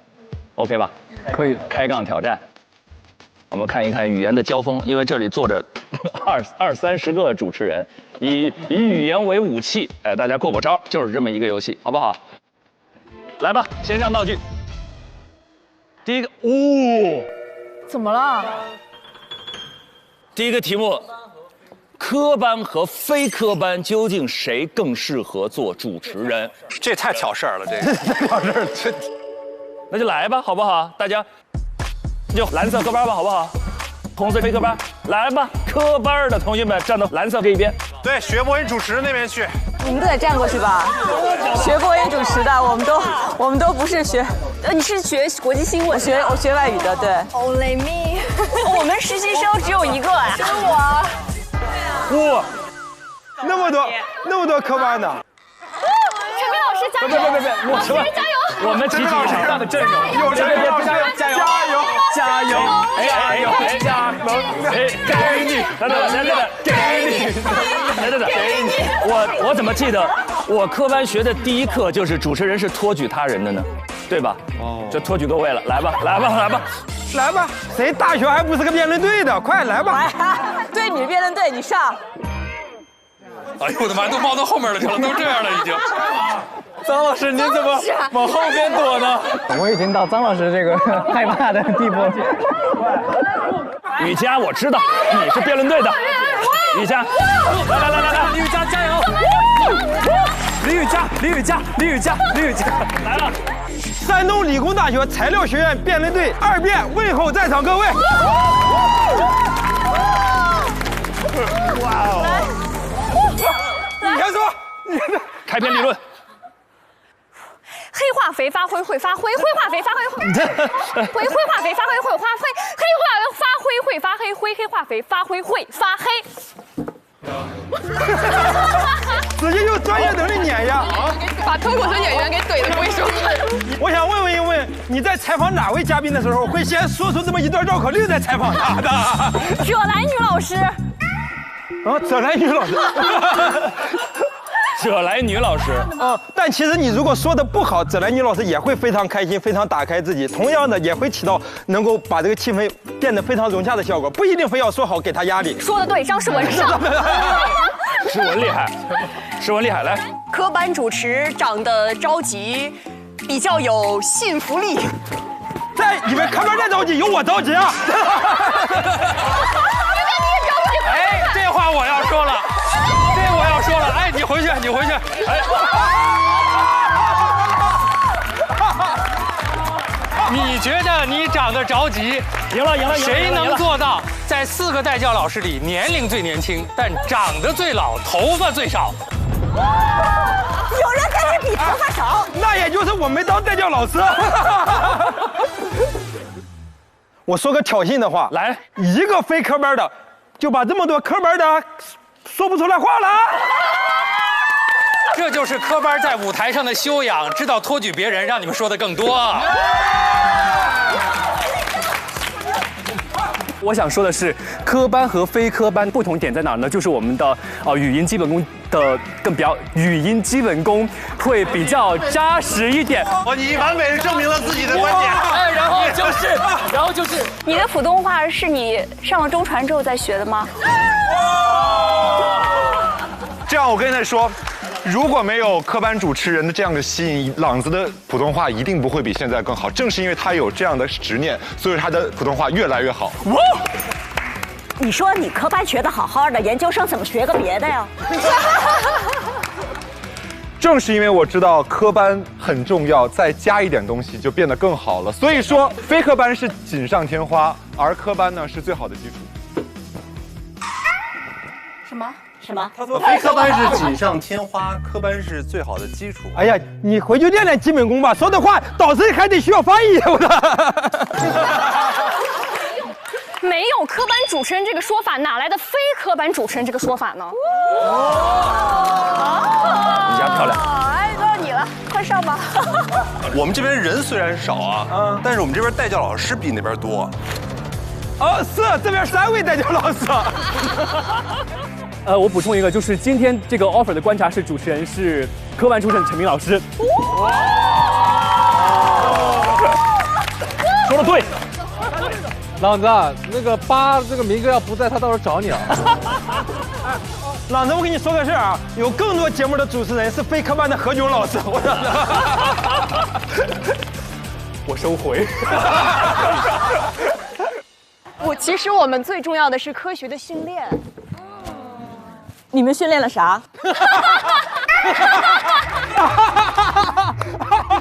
，OK 吧？可以。开杠挑战。我们看一看语言的交锋，因为这里坐着20-30个主持人，以语言为武器，大家过过招，就是这么一个游戏，好不好？来吧，先上道具。第一个，怎么了？第一个题目，科班和非科班究竟谁更适合做主持人？这太挑事儿了，这个太挑事儿了，那就来吧，好不好？大家。就蓝色科班吧，好不好？红色非科班，来吧！科班的同学们站到蓝色这一边。对，学播音主持那边去。你们都得站过去吧？学播音主持的，我们都不是学。你是学国际新闻？我学外语的，对。Only me。我们实习生只有1个呀。就是我。哇，那么多科班的。陈飞老师加油！别，老师加油！我们齐齐上的阵容，有陈飞老师加油！给你，我怎么记得我科班学的第一课就是主持人是托举他人的呢？对吧？就托举各位了，来吧，谁大学还不是个辩论队的？快来吧！对，你是辩论队，你上。哎呦我的妈，都冒到后面了去了，都这样了已经。张老师，您怎么往后边躲呢？我已经到张老师这个害怕的地步。雨佳，我知道你是辩论队的。雨佳，来，李雨佳加油！李雨佳，来了！山东理工大学材料学院辩论队2辩问候在场各位。哇哦！你先说，开篇理论。黑化肥发挥会发灰，灰化肥发挥会，灰化肥发挥会发灰，黑化发灰会发黑灰，黑化肥发灰会发黑。直接用专业能力碾压，把脱口秀演员给怼的不会说话。我想问一问，你在采访哪位嘉宾的时候，会先说出这么一段绕口令再采访他的？葛兰女老师。葛兰女老师。葛莱女老师但其实你如果说的不好，葛莱女老师也会非常开心，非常打开自己，同样的也会起到能够把这个气氛变得非常融洽的效果，不一定非要说好给他压力。说的对，张世文上。诗文厉害，诗文厉害，来。科班主持长得着急，比较有信服力。在你们科班再着急，有我着急啊！哎，这话我要说了。我要说了，哎，你回去，哎，你觉得你长得着急？赢了，谁能做到在4个带教老师里年龄最年轻，但长得最老，头发最少？有人跟你比头发少，那也就是我没当带教老师。我说个挑衅的话，来，一个非科班的，就把这么多科班的说不出来话了。这就是科班在舞台上的修养，知道托举别人，让你们说的更多。我想说的是，科班和非科班不同点在哪呢？就是我们的语音基本功的语音基本功会比较扎实一点。你完美的证明了自己的观点。哎，然后就是，你的普通话是你上了中传之后再学的吗？这样，我跟他说，如果没有科班主持人的这样的吸引，朗子的普通话一定不会比现在更好。正是因为他有这样的执念，所以他的普通话越来越好。你说你科班学得好好的，研究生怎么学个别的呀？正是因为我知道科班很重要，再加一点东西就变得更好了。所以说，非科班是锦上添花，而科班呢是最好的基础。什么？他说非科班是锦上添花，科班是最好的基础。哎呀，你回去练练基本功吧。说的话，导师还得需要翻译。没有科班主持人这个说法，哪来的非科班主持人这个说法呢？你家漂亮。哎，到你了，快上吧。我们这边人虽然少啊，但是我们这边带教老师比那边多。是这边3位带教老师。我补充一个，就是今天这个 offer 的观察室主持人是科班出身的陈明老师。说的对。朗子，那个8这个明哥要不在，他到时候找你啊。朗子，我跟你说个事儿啊，有更多节目的主持人是非科班的何炅老师。我收回。其实我们最重要的是科学的训练。你们训练了啥？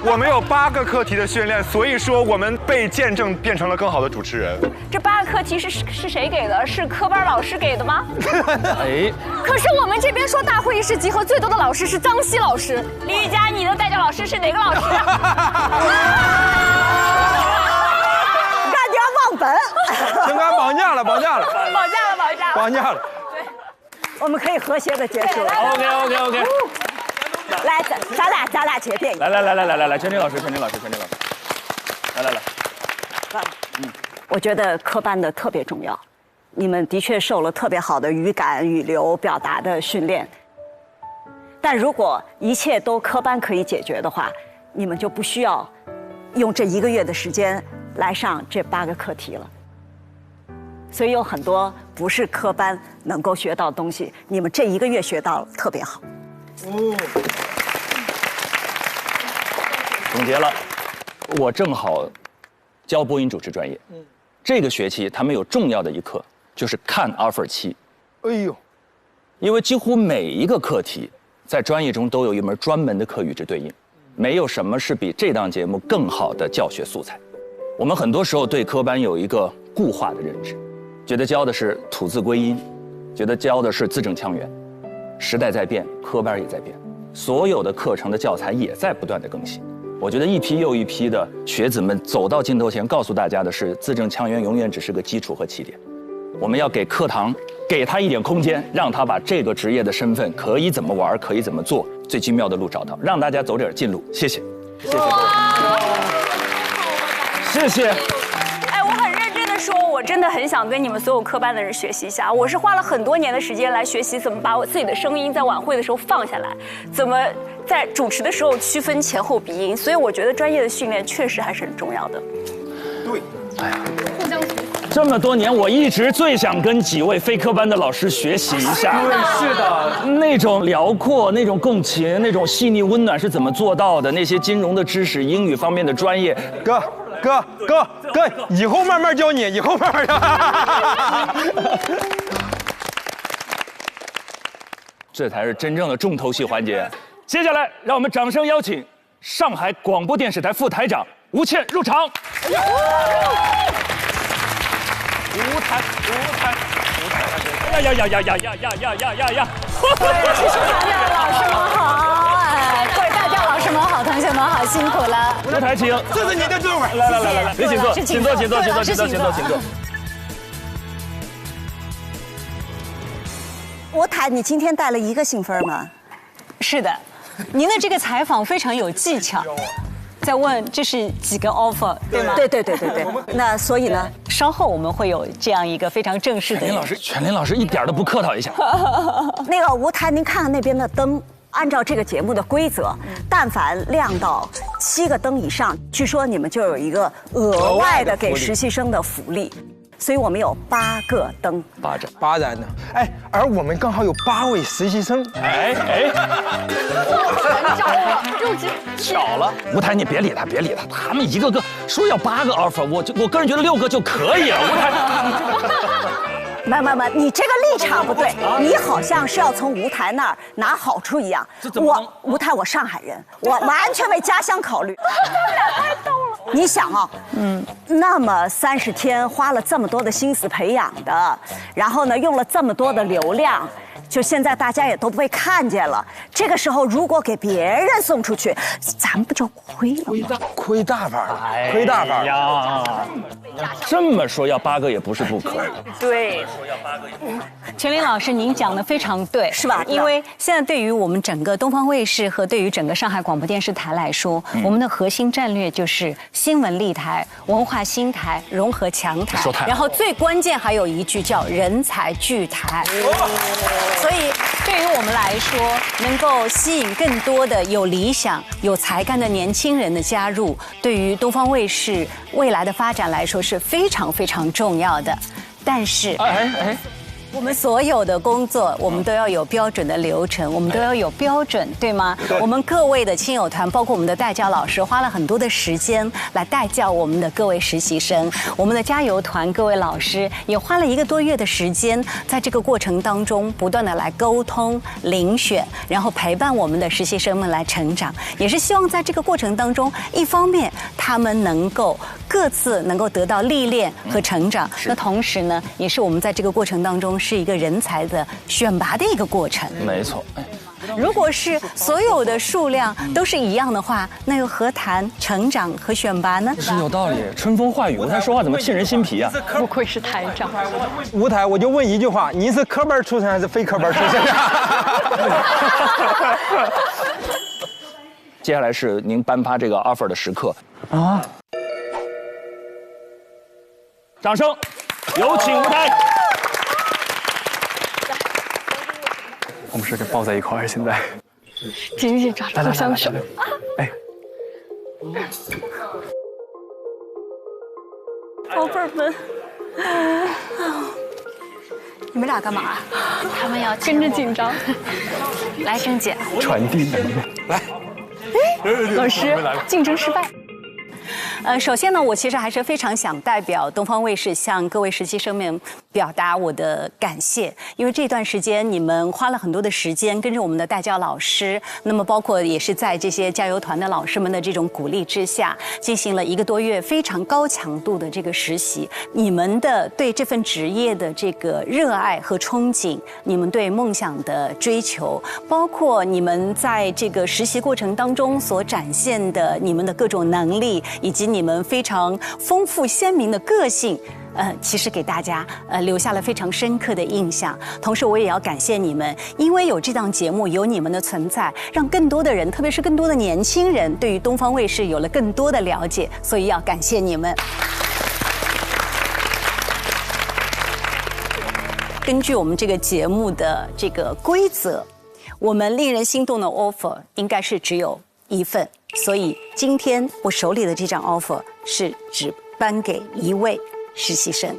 我们有8个课题的训练，所以说我们被见证变成了更好的主持人。这8个课题是谁给的？是科班老师给的吗？哎，可是我们这边说大会议室集合最多的老师是张希老师。李佳，你的带教老师是哪个老师？干点忘本。情感绑架了。绑架了。我们可以和谐的结束。OK。来，咱俩结辩。来，全林老师，来。我觉得科班的特别重要，你们的确受了特别好的语感、语流表达的训练。但如果一切都科班可以解决的话，你们就不需要用这1个月的时间来上这8个课题了。所以有很多不是科班能够学到的东西，你们这1个月学到了，特别好。总结了，我正好教播音主持专业。这个学期他们有重要的一课，就是看offer 7。哎呦，因为几乎每一个课题在专业中都有一门专门的课与之对应，没有什么是比这档节目更好的教学素材。我们很多时候对科班有一个固化的认知，觉得教的是吐字归音，觉得教的是字正腔圆。时代在变，科班也在变，所有的课程的教材也在不断的更新。我觉得一批又一批的学子们走到镜头前，告诉大家的是，字正腔圆永远只是个基础和起点。我们要给课堂给他一点空间，让他把这个职业的身份可以怎么玩，可以怎么做，最精妙的路找到，让大家走点近路。谢谢，谢谢，谢谢。哎，我很认真的说，我真的很想跟你们所有科班的人学习一下。我是花了很多年的时间来学习怎么把我自己的声音在晚会的时候放下来，怎么在主持的时候区分前后鼻音。所以我觉得专业的训练确实还是很重要的。对，哎呀，互相学习。这么多年，我一直最想跟几位非科班的老师学习一下。对，是的，那种辽阔、那种共情、那种细腻温暖是怎么做到的？那些金融的知识、英语方面的专业，哥，以后慢慢教你，以后慢慢教。这才是真正的重头戏环节。接下来，让我们掌声邀请上海广播电视台副台长吴倩入场。舞台，呀！技术台的老师们好，哎，各位大家老师们好，同学们好，辛苦了。舞台请，这是你的座位，来，别请坐，请坐。吴台，你今天带了1个信封吗？是的，您的这个采访非常有技巧。在问这是几个 offer 对吗？对。那所以呢，稍后我们会有这样一个非常正式的。全林老师一点都不客套一下。那个吴台，您看看那边的灯，按照这个节目的规则，但凡亮到7个灯以上，据说你们就有一个额外的给实习生的福利。所以我们有8个灯，8盏呢。哎，而我们刚好有8位实习生。哎，巧了，吴台你别理他，他们一个个说要8个 offer， 我个人觉得6个就可以了。吴台，没，你这个立场不对，你好像是要从吴台那儿拿好处一样。吴台，我上海人，我完全为家乡考虑。他们俩太逗了。你想啊，那么30天花了这么多的心思培养的，然后呢用了这么多的流量，就现在大家也都被看见了。这个时候如果给别人送出去，咱们不就亏了吗？亏大发了，亏大发呀！这么说要8个也不是不可以。对。全林老师，您讲的非常对，是吧？因为现在对于我们整个东方卫视和对于整个上海广播电视台来说，我们的核心战略就是新闻立台、文化新台、融合强台，然后最关键还有一句叫人才聚台。所以对于我们来说，能够吸引更多的有理想、有才干的年轻人的加入，对于东方卫视未来的发展来说是非常非常重要的。但是，我们所有的工作，我们都要有标准的流程，我们都要有标准，对吗？我们各位的亲友团，包括我们的带教老师，花了很多的时间来带教我们的各位实习生。我们的加油团各位老师也花了1个多月的时间，在这个过程当中不断的来沟通、遴选，然后陪伴我们的实习生们来成长。也是希望在这个过程当中，一方面他们能够各自能够得到历练和成长，那同时呢，也是我们在这个过程当中是一个人才的选拔的一个过程。没错。如果是所有的数量都是一样的话，那又何谈成长和选拔呢？是有道理。春风化雨，他说话怎么沁人心脾啊？不愧是台长。吴台，我就问一句话：您是科班出身还是非科班出身？接下来是您颁发这个 offer 的时刻啊！掌声，有请吴台。我们是给抱在一块儿，现在紧紧抓住互相的手。哎，宝贝儿们，你们俩干嘛？他们要跟着紧张。来，郑姐，传递能量。来，老师，竞争失败。首先呢，我其实还是非常想代表东方卫视向各位实习生们表达我的感谢，因为这段时间你们花了很多的时间跟着我们的带教老师，那么包括也是在这些加油团的老师们的这种鼓励之下，进行了1个多月非常高强度的这个实习。你们的对这份职业的这个热爱和憧憬，你们对梦想的追求，包括你们在这个实习过程当中所展现的你们的各种能力，以及你们非常丰富鲜明的个性，其实给大家留下了非常深刻的印象。同时，我也要感谢你们，因为有这档节目，有你们的存在，让更多的人，特别是更多的年轻人，对于东方卫视有了更多的了解。所以要感谢你们。根据我们这个节目的这个规则，我们令人心动的 offer 应该是只有1份，所以今天我手里的这张 offer 是只颁给1位实习生。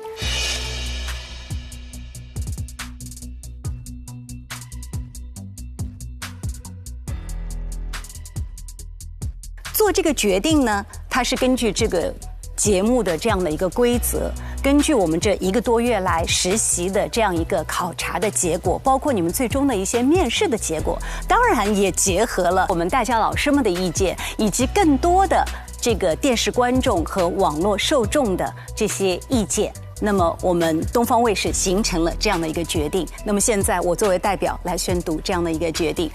做这个决定呢，它是根据这个节目的这样的一个规则，根据我们这1个多月来实习的这样一个考察的结果，包括你们最终的一些面试的结果，当然也结合了我们大家老师们的意见，以及更多的这个电视观众和网络受众的这些意见。那么我们东方卫视形成了这样的一个决定。那么现在我作为代表来宣读这样的一个决定。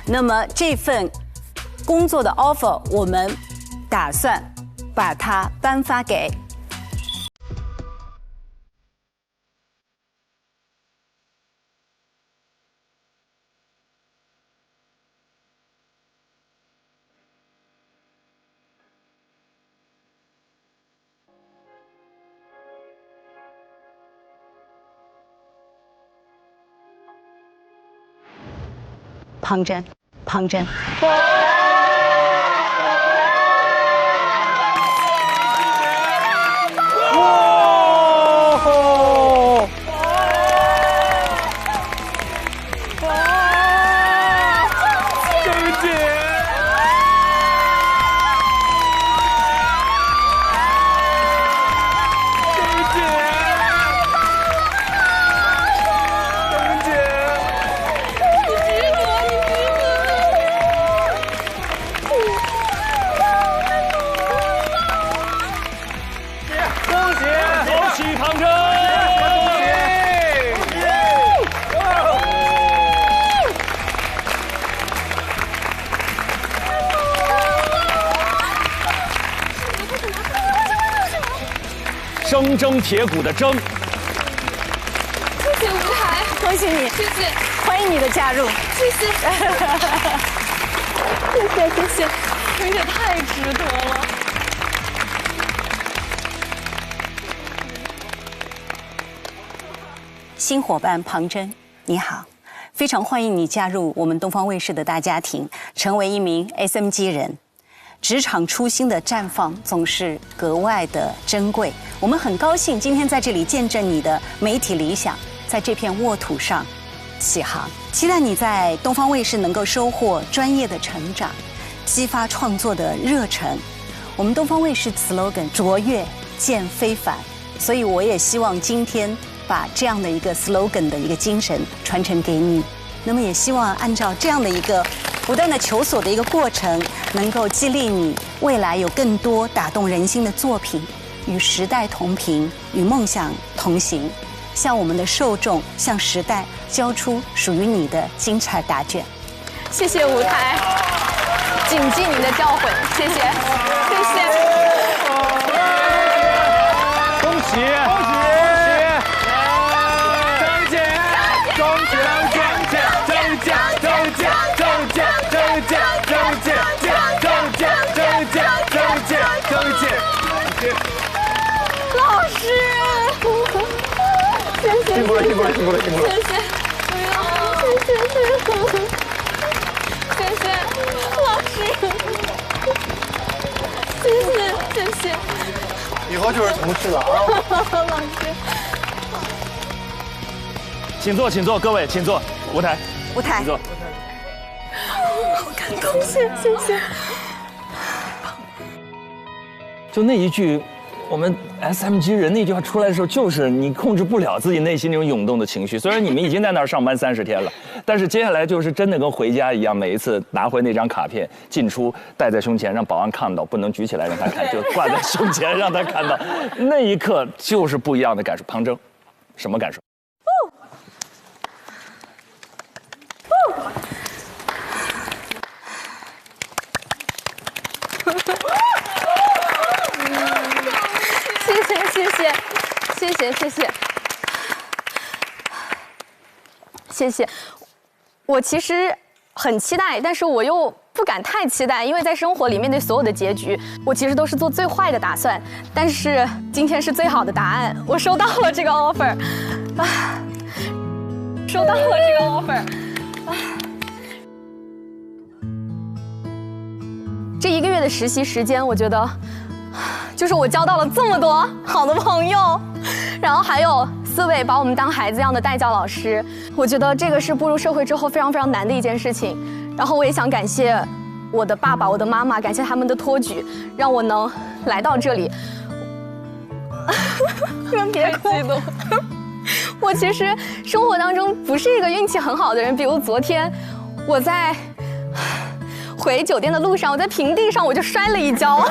那么这份工作的 offer 我们打算把它颁发给庞真。铮铮铁骨的铮。谢谢吴台，恭喜你，谢谢，欢迎你的加入，谢谢，谢谢，这也太值得了。新伙伴庞真，你好，非常欢迎你加入我们东方卫视的大家庭，成为一名 SMG 人。职场初心的绽放总是格外的珍贵。我们很高兴今天在这里见证你的媒体理想在这片沃土上起航。期待你在东方卫视能够收获专业的成长，激发创作的热忱。我们东方卫视 slogan 卓越见非凡，所以我也希望今天把这样的一个 slogan 的一个精神传承给你。那么也希望按照这样的一个不断的求索的一个过程，能够激励你未来有更多打动人心的作品，与时代同频，与梦想同行，向我们的受众，向时代交出属于你的精彩答卷。谢谢舞台，谨记您的教诲，谢谢，谢谢。恭喜！老师，谢谢，辛苦了，谢谢，老师，谢谢，以后就是同事了啊，老师，请坐，各位，请坐，舞台，请坐。好感动，谢谢。就那一句，我们 SMG 人那句话出来的时候，就是你控制不了自己内心那种涌动的情绪。虽然你们已经在那儿上班30天了，但是接下来就是真的跟回家一样，每一次拿回那张卡片，进出戴在胸前，让保安看到，不能举起来让他看，就挂在胸前让他看到。那一刻就是不一样的感受。庞铮，什么感受？谢谢。谢谢。我其实很期待，但是我又不敢太期待，因为在生活里面对所有的结局，我其实都是做最坏的打算。但是今天是最好的答案，我收到了这个 offer， 收到了这个 offer， 这1个月的实习时间，我觉得就是我交到了这么多好的朋友，然后还有4位把我们当孩子一样的带教老师，我觉得这个是步入社会之后非常非常难的一件事情。然后我也想感谢我的爸爸、我的妈妈，感谢他们的托举，让我能来到这里。你们别哭，我其实生活当中不是一个运气很好的人，比如昨天我在回酒店的路上，我在平地上我就摔了一跤。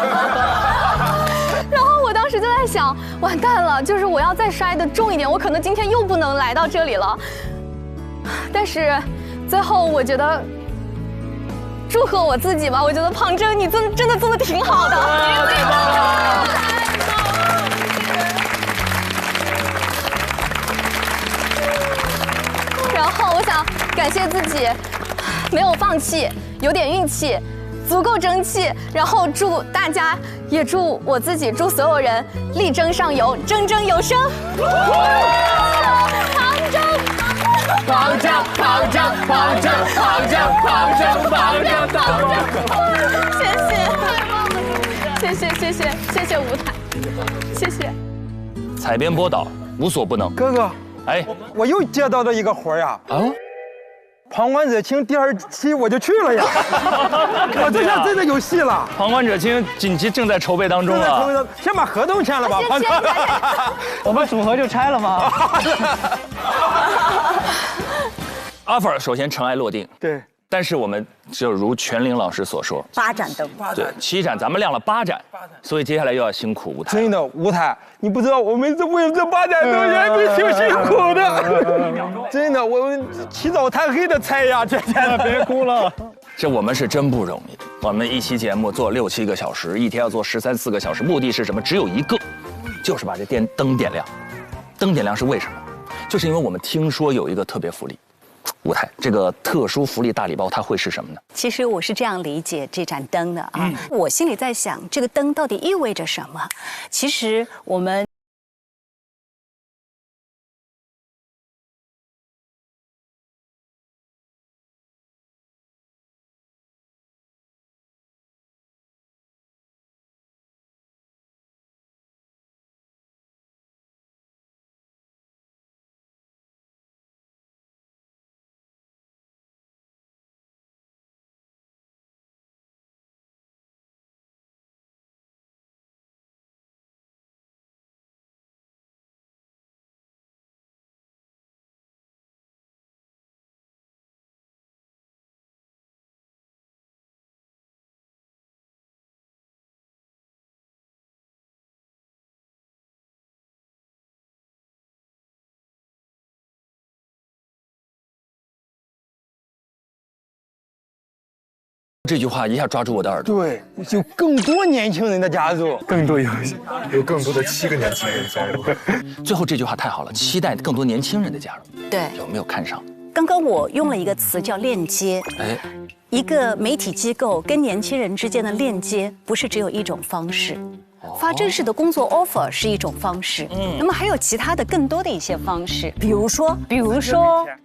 然后我当时就在想，完蛋了，就是我要再摔得重一点，我可能今天又不能来到这里了。但是最后我觉得祝贺我自己吧，我觉得庞真你真的做得挺好的。太棒了！然后我想感谢自己没有放弃，有点运气，足够争气，然后祝大家，也祝我自己，祝所有人力争上游，蒸蒸有生。庞真，庞真，庞真，庞真，庞真，庞真，庞真，谢谢，太棒了，谢谢舞台，谢谢。采编播导无所不能。哥哥，哎，我又接到了一个活呀！啊，旁观者清第2期我就去了呀！我这下真的有戏了。旁观者清紧急正在筹备当中了，先把合同签了吧。我们组合就拆了吗？offer 首先尘埃落定，对，但是我们就如全玲老师所说，8盏灯，对，7盏，咱们亮了8盏，所以接下来又要辛苦舞台。真的舞台，你不知道我们为了这8盏灯也挺辛苦的，真的，我们起早贪黑的猜呀，这别哭了。这我们是真不容易，我们一期节目做6、7个小时，一天要做13、14个小时，目的是什么？只有一个，就是把这灯点亮。灯点亮是为什么？就是因为我们听说有一个特别福利。舞台这个特殊福利大礼包，它会是什么呢？其实我是这样理解这盏灯的啊，我心里在想，这个灯到底意味着什么？其实我们。这句话一下抓住我的耳朵。对，有更多年轻人的加入，更多有更多的7个年轻人加入。最后这句话太好了，期待更多年轻人的加入。对，有没有看上？刚刚我用了一个词叫链接。哎，一个媒体机构跟年轻人之间的链接，不是只有一种方式。发正式的工作 offer 是一种方式，那么还有其他的更多的一些方式，比如说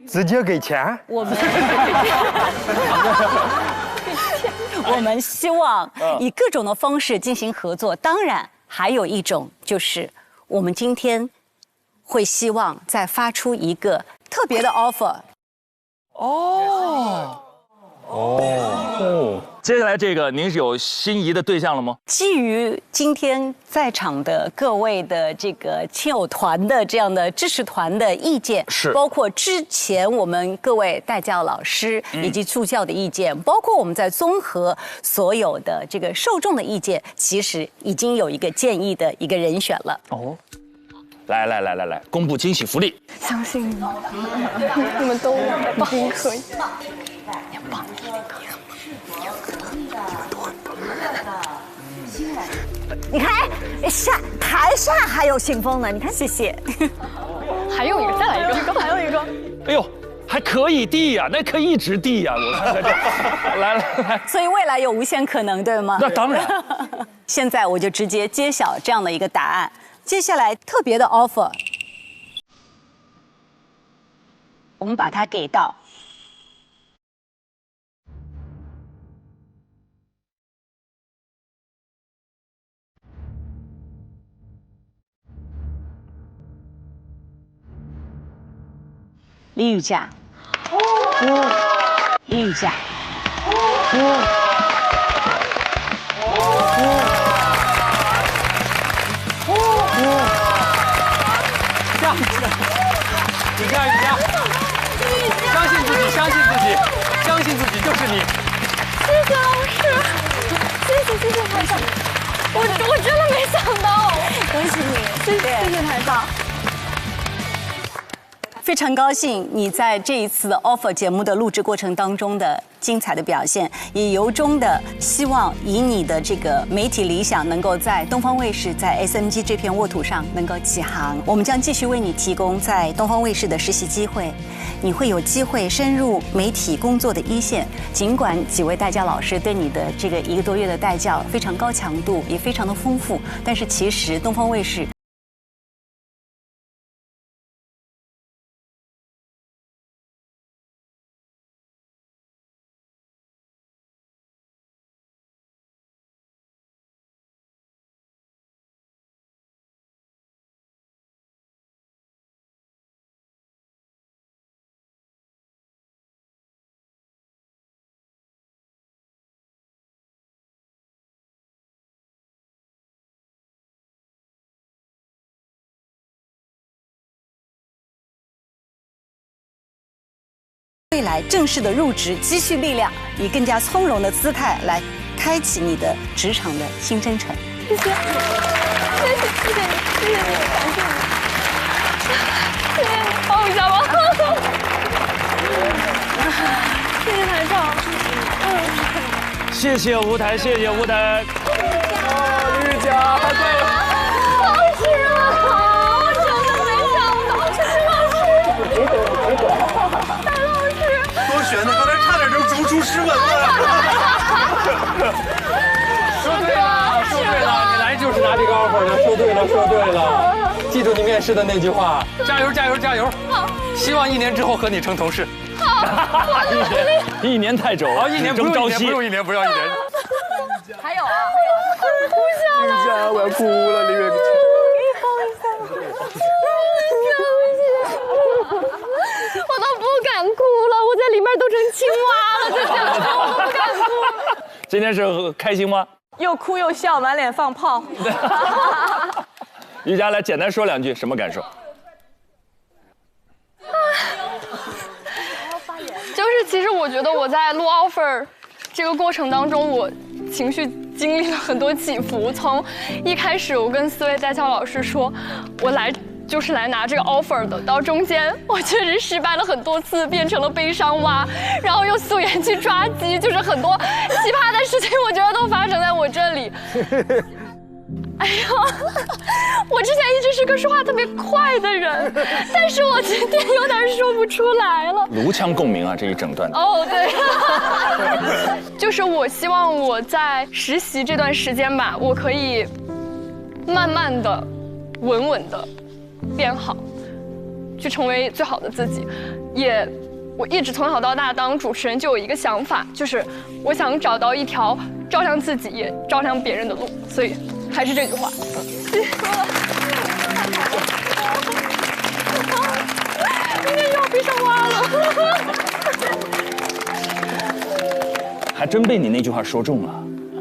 直接给钱。我们希望以各种的方式进行合作，当然还有一种就是我们今天会希望再发出一个特别的 offer。接下来这个您是有心仪的对象了吗？基于今天在场的各位的这个亲友团的这样的支持团的意见，是包括之前我们各位带教老师以及助教的意见，包括我们在综合所有的这个受众的意见，其实已经有一个建议的一个人选了。哦，来，公布惊喜福利！相信你们，你们都棒，一定可以。棒，你看，台上还有信封呢，你看，谢谢。还有一个，再来一个，还有一个。哎呦，还可以递呀，那可以一直递呀，我看看这，来。所以未来有无限可能，对吗？那当然。现在我就直接揭晓这样的一个答案。接下来特别的 offer， 我们把它给到李雨佳。李雨佳。雨佳，相信自己，相信自己，相信自己就是你。谢谢老师，谢谢台长，我真的没想到，恭喜你，谢谢台长。非常高兴你在这一次的 offer 节目的录制过程当中的精彩的表现，也由衷的希望以你的这个媒体理想能够在东方卫视在 SMG 这片沃土上能够起航。我们将继续为你提供在东方卫视的实习机会，你会有机会深入媒体工作的一线。尽管几位带教老师对你的这个1个多月的带教非常高强度，也非常的丰富，但是其实东方卫视未来正式的入职，积蓄力量，以更加从容的姿态来开启你的职场的新征程。谢谢，谢谢你，感谢你，谢谢你，抱我一下吧。谢谢台长。谢谢吴台，谢谢吴台。玉佳，对了。老师好，我真的没想到，谢谢老师。多悬呢，刚才差点就逐出师门了。说对了，说对了，你来就是拿这个 offer 的，说对了，说对了。记住你面试的那句话，加油，加油，加油！好，希望1年之后和你成同事。好，一年太久了，好，1年不用1年，不用1年，不要1年。还有啊，哭下来。玉佳，我要哭了，李月。我都不敢哭了，我在里面都成青蛙了，就这样，我都不敢哭。今天是开心吗？又哭又笑，满脸放炮。瑜伽来简单说2句，什么感受？就是其实我觉得我在录 offer 这个过程当中，我情绪经历了很多起伏。从一开始我跟4位在校老师说，我来就是来拿这个 offer 的，到中间我确实失败了很多次，变成了悲伤蛙，然后又素颜去抓鸡，就是很多奇葩的事情，我觉得都发生在我这里。哎呀，我之前一直是个说话特别快的人，但是我今天有点说不出来了。颅腔共鸣啊，这一整段。哦，对，就是我希望我在实习这段时间吧，我可以慢慢的、稳稳的变好，去成为最好的自己。我一直从小到大当主持人就有一个想法，就是我想找到一条照亮自己也照亮别人的路，所以还是这句话。谢谢了。今天又要悲伤蛙了。还真被你那句话说中了，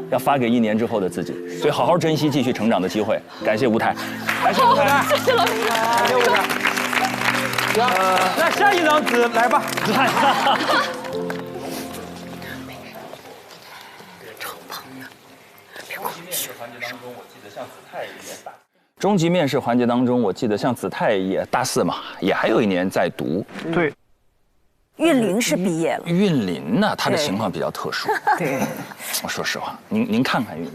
要发给1年之后的自己，所以好好珍惜继续成长的机会。感谢吴台，感谢吴台，谢谢老师，感谢吴台。那下一张纸来吧。终极面试环节当中，我记得像子泰也大4嘛，也还有1年在读。对。韵林是毕业了。韵林呢，他的情况比较特殊。对。我说实话，您看看韵林。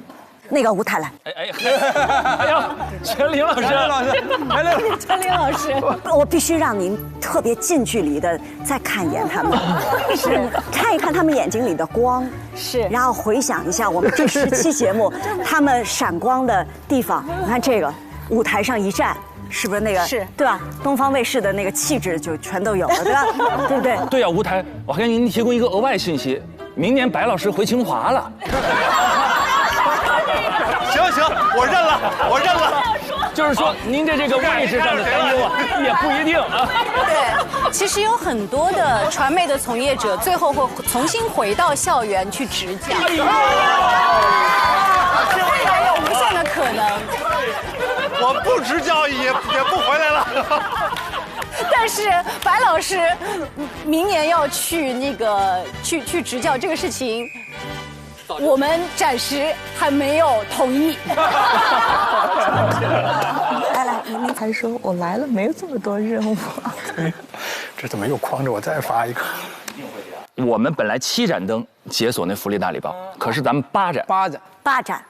那个舞台来。哎呀，全林老师，全林老师，我必须让您特别近距离的再看一眼他们，是看一看他们眼睛里的光，是，然后回想一下我们这10期节目他们闪光的地方。你看这个舞台上一站。是不是那个是对吧？东方卫视的那个气质就全都有了，对吧？对不对？对呀，舞台，我还给您提供一个额外信息，明年白老师回清华了。行，我认了。就是说，您的这个位置上的担忧啊，也不一定啊。对，其实有很多的传媒的从业者，最后会重新回到校园去执教。未来有无限的可能。我不执教也不回来了。但是白老师明年要去那个去执教这个事情，我们暂时还没有同意。来，您才说我来了，没有这么多任务。这怎么又诓着我再发一个？我们本来7盏灯解锁那福利大礼包，可是咱们8盏。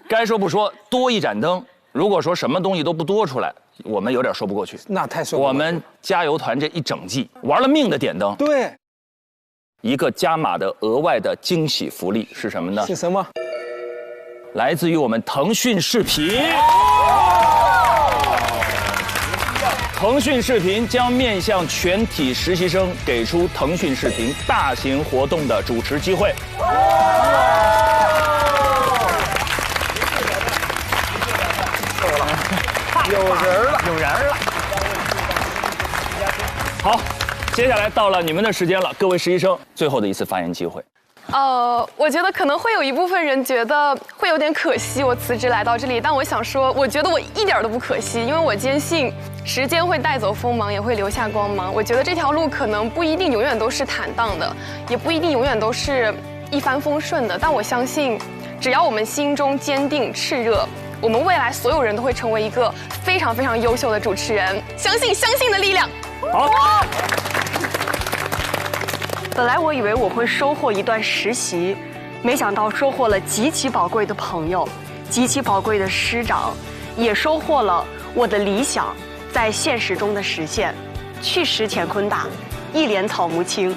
该说不说，多1盏灯。如果说什么东西都不多出来，我们有点说不过去。那太说不过去。我们加油团这一整季玩了命的点灯。对。一个加码的额外的惊喜福利是什么呢？是什么？来自于我们腾讯视频。腾讯视频将面向全体实习生给出腾讯视频大型活动的主持机会。有人了。好，接下来到了你们的时间了，各位实习生，最后的一次发言机会。我觉得可能会有一部分人觉得会有点可惜，我辞职来到这里，但我想说，我觉得我一点都不可惜，因为我坚信时间会带走锋芒，也会留下光芒。我觉得这条路可能不一定永远都是坦荡的，也不一定永远都是一帆风顺的，但我相信，只要我们心中坚定炽热，我们未来所有人都会成为一个非常非常优秀的主持人。相信的力量。好。本来我以为我会收获一段实习，没想到收获了极其宝贵的朋友，极其宝贵的师长，也收获了我的理想在现实中的实现。去时乾坤大，一帘草木青。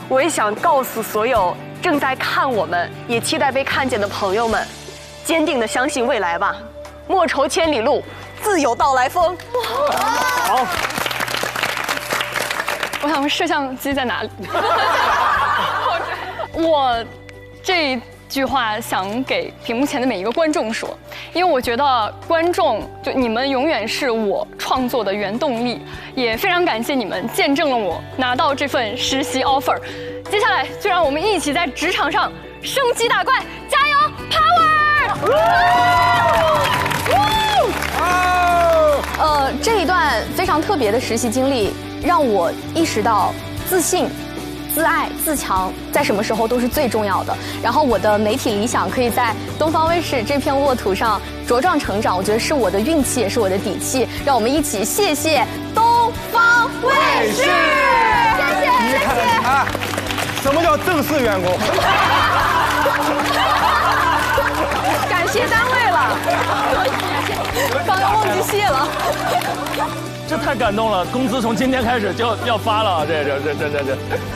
我也想告诉所有正在看我们，也期待被看见的朋友们，坚定地相信未来吧，莫愁千里路，自有到来风。好。我想问摄像机在哪里？我这句话想给屏幕前的每一个观众说，因为我觉得观众就你们永远是我创作的原动力，也非常感谢你们见证了我拿到这份实习 offer。接下来就让我们一起在职场上升级打怪，加油 ，power！ 这一段非常特别的实习经历，让我意识到自信、自爱、自强在什么时候都是最重要的。然后我的媒体理想可以在东方卫视这片沃土上茁壮成长，我觉得是我的运气，也是我的底气。让我们一起谢谢东方卫视，谢谢。啊，什么叫正式员工？感谢单位了，刚刚忘记谢了。这太感动了，工资从今天开始就要发了，这，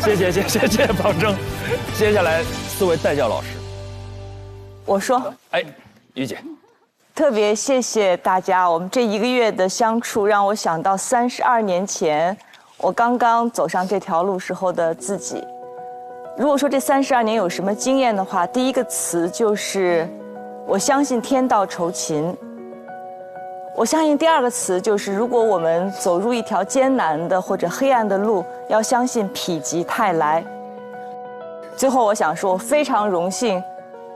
谢谢保证。接下来4位带教老师，我说，于姐，特别谢谢大家，我们这1个月的相处让我想到32年前我刚刚走上这条路时候的自己。如果说这32年有什么经验的话，第一个词就是我相信天道酬勤。我相信第2个词就是，如果我们走入一条艰难的或者黑暗的路，要相信否极泰来。最后我想说，我非常荣幸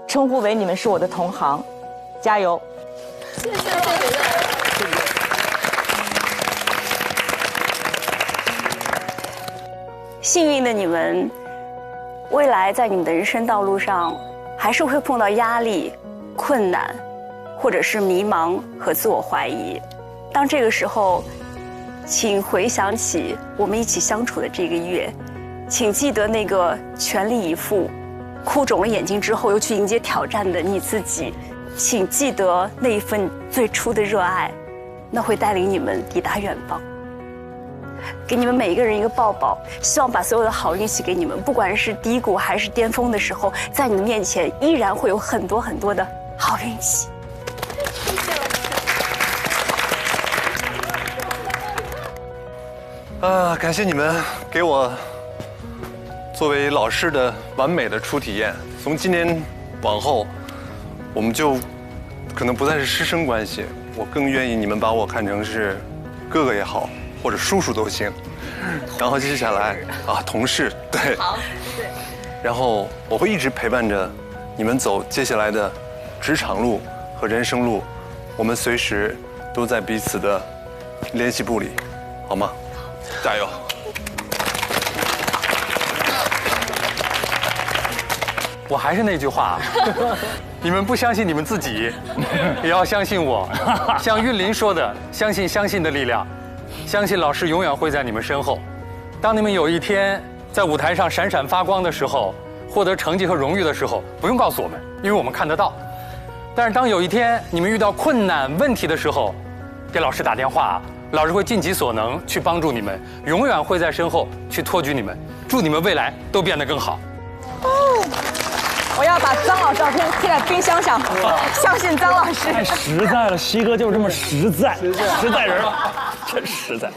称呼为你们是我的同行，加油！谢谢。幸运的你们，未来在你们的人生道路上，还是会碰到压力、困难，或者是迷茫和自我怀疑。当这个时候，请回想起我们一起相处的这个月，请记得那个全力以赴、哭肿了眼睛之后又去迎接挑战的你自己，请记得那一份最初的热爱，那会带领你们抵达远方。给你们每一个人一个抱抱，希望把所有的好运气给你们，不管是低谷还是巅峰的时候，在你们面前依然会有很多很多的好运气。感谢你们给我作为老师的完美的初体验。从今年往后，我们就可能不再是师生关系，我更愿意你们把我看成是哥哥也好，或者叔叔都行。然后接下来同事，对，好，对。然后我会一直陪伴着你们走接下来的职场路和人生路，我们随时都在彼此的联系簿里，好吗？加油！我还是那句话，你们不相信你们自己，也要相信我。像韵林说的，相信的力量，相信老师永远会在你们身后。当你们有一天在舞台上闪闪发光的时候，获得成绩和荣誉的时候，不用告诉我们，因为我们看得到。但是当有一天你们遇到困难问题的时候，给老师打电话，老师会尽己所能去帮助你们，永远会在身后去托举你们，祝你们未来都变得更好。我要把张老照片贴在冰箱上，相信张老师。太实在了，西哥就是这么实在，实在人，真实在。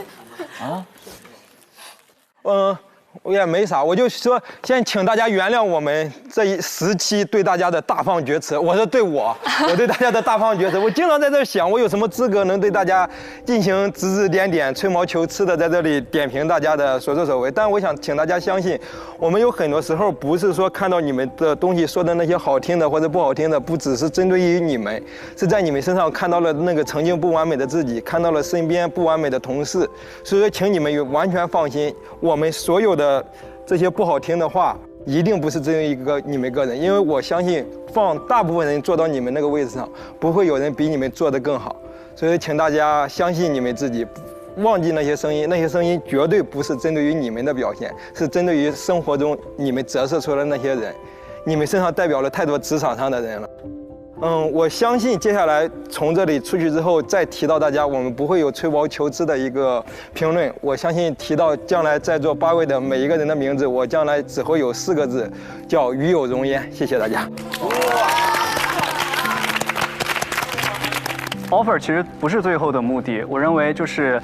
我也没啥，我就说先请大家原谅我们这一时期对大家的大放厥词。我说我对大家的大放厥词，我经常在这想，我有什么资格能对大家进行指指点点、吹毛求疵的在这里点评大家的所作所为？但我想请大家相信，我们有很多时候不是说看到你们的东西说的那些好听的或者不好听的，不只是针对于你们，是在你们身上看到了那个曾经不完美的自己，看到了身边不完美的同事。所以说，请你们完全放心，我们所有的这些不好听的话，一定不是针对你们个人，因为我相信放大部分人坐到你们那个位置上，不会有人比你们做得更好。所以请大家相信你们自己，忘记那些声音，那些声音绝对不是针对于你们的表现，是针对于生活中你们折射出来的那些人，你们身上代表了太多职场上的人了。我相信接下来从这里出去之后，再提到大家，我们不会有吹毛求疵的一个评论。我相信提到将来在座8位的每一个人的名字，我将来只会有4个字，叫与有荣焉。谢谢大家。offer 其实不是最后的目的，我认为就是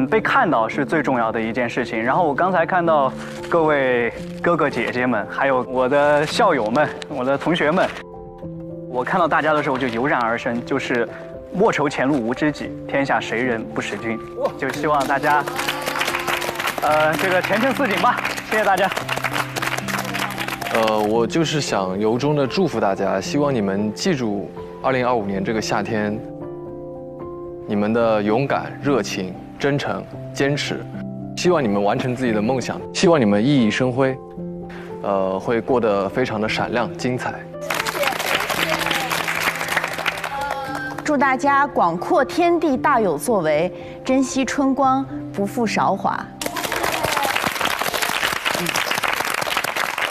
被看到是最重要的一件事情。然后我刚才看到各位哥哥姐姐们，还有我的校友们、我的同学们。我看到大家的时候就油然而生，就是莫愁前路无知己，天下谁人不识君。就希望大家，这个前程似锦吧。谢谢大家。我就是想由衷的祝福大家，希望你们记住2025年这个夏天，你们的勇敢、热情、真诚、坚持，希望你们完成自己的梦想，希望你们熠熠生辉，会过得非常的闪亮、精彩。祝大家广阔天地大有作为，珍惜春光不负韶华。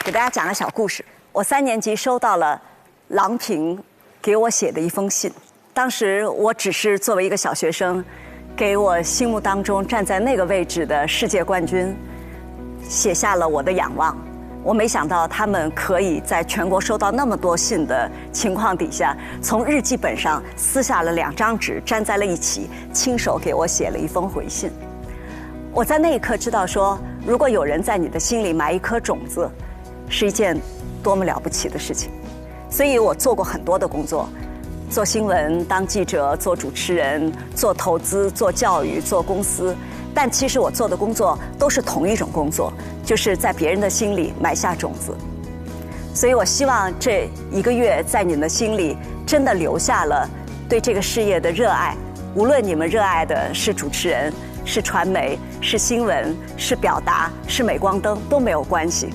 给大家讲个小故事。我3年级收到了郎平给我写的一封信，当时我只是作为一个小学生，给我心目当中站在那个位置的世界冠军写下了我的仰望。我没想到他们可以在全国收到那么多信的情况底下，从日记本上撕下了2张纸，粘在了一起，亲手给我写了一封回信。我在那一刻知道说，如果有人在你的心里埋一颗种子，是一件多么了不起的事情。所以我做过很多的工作，做新闻、当记者、做主持人、做投资、做教育、做公司。但其实我做的工作都是同一种工作，就是在别人的心里埋下种子。所以我希望这1个月在你们心里真的留下了对这个事业的热爱。无论你们热爱的是主持人、是传媒、是新闻、是表达、是镁光灯都没有关系。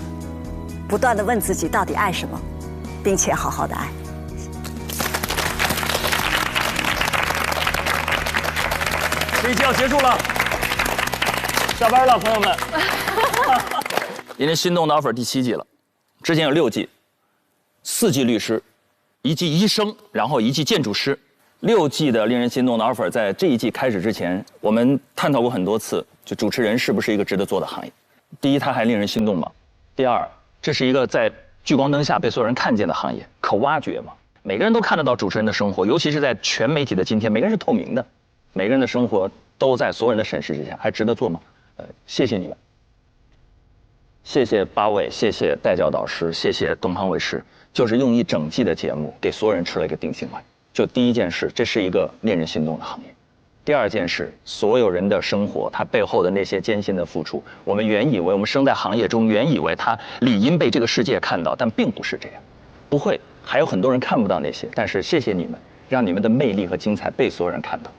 不断地问自己到底爱什么，并且好好的爱。这一期要结束了。下班了，朋友们。因为心动的 offer 第7季了，之前有6季，4季律师，一季医生，然后一季建筑师。6季的令人心动的 offer， 在这一季开始之前，我们探讨过很多次，就主持人是不是一个值得做的行业？第一，它还令人心动吗？第二，这是一个在聚光灯下被所有人看见的行业，可挖掘吗？每个人都看得到主持人的生活，尤其是在全媒体的今天，每个人是透明的，每个人的生活都在所有人的审视之下，还值得做吗？谢谢你们，谢谢8位，谢谢带教导师，谢谢东方卫视，就是用一整季的节目给所有人吃了一个定心丸。就第一件事，这是一个令人心动的行业；第二件事，所有人的生活，他背后的那些艰辛的付出，我们原以为我们生在行业中，原以为他理应被这个世界看到，但并不是这样，不会，还有很多人看不到那些。但是谢谢你们，让你们的魅力和精彩被所有人看到。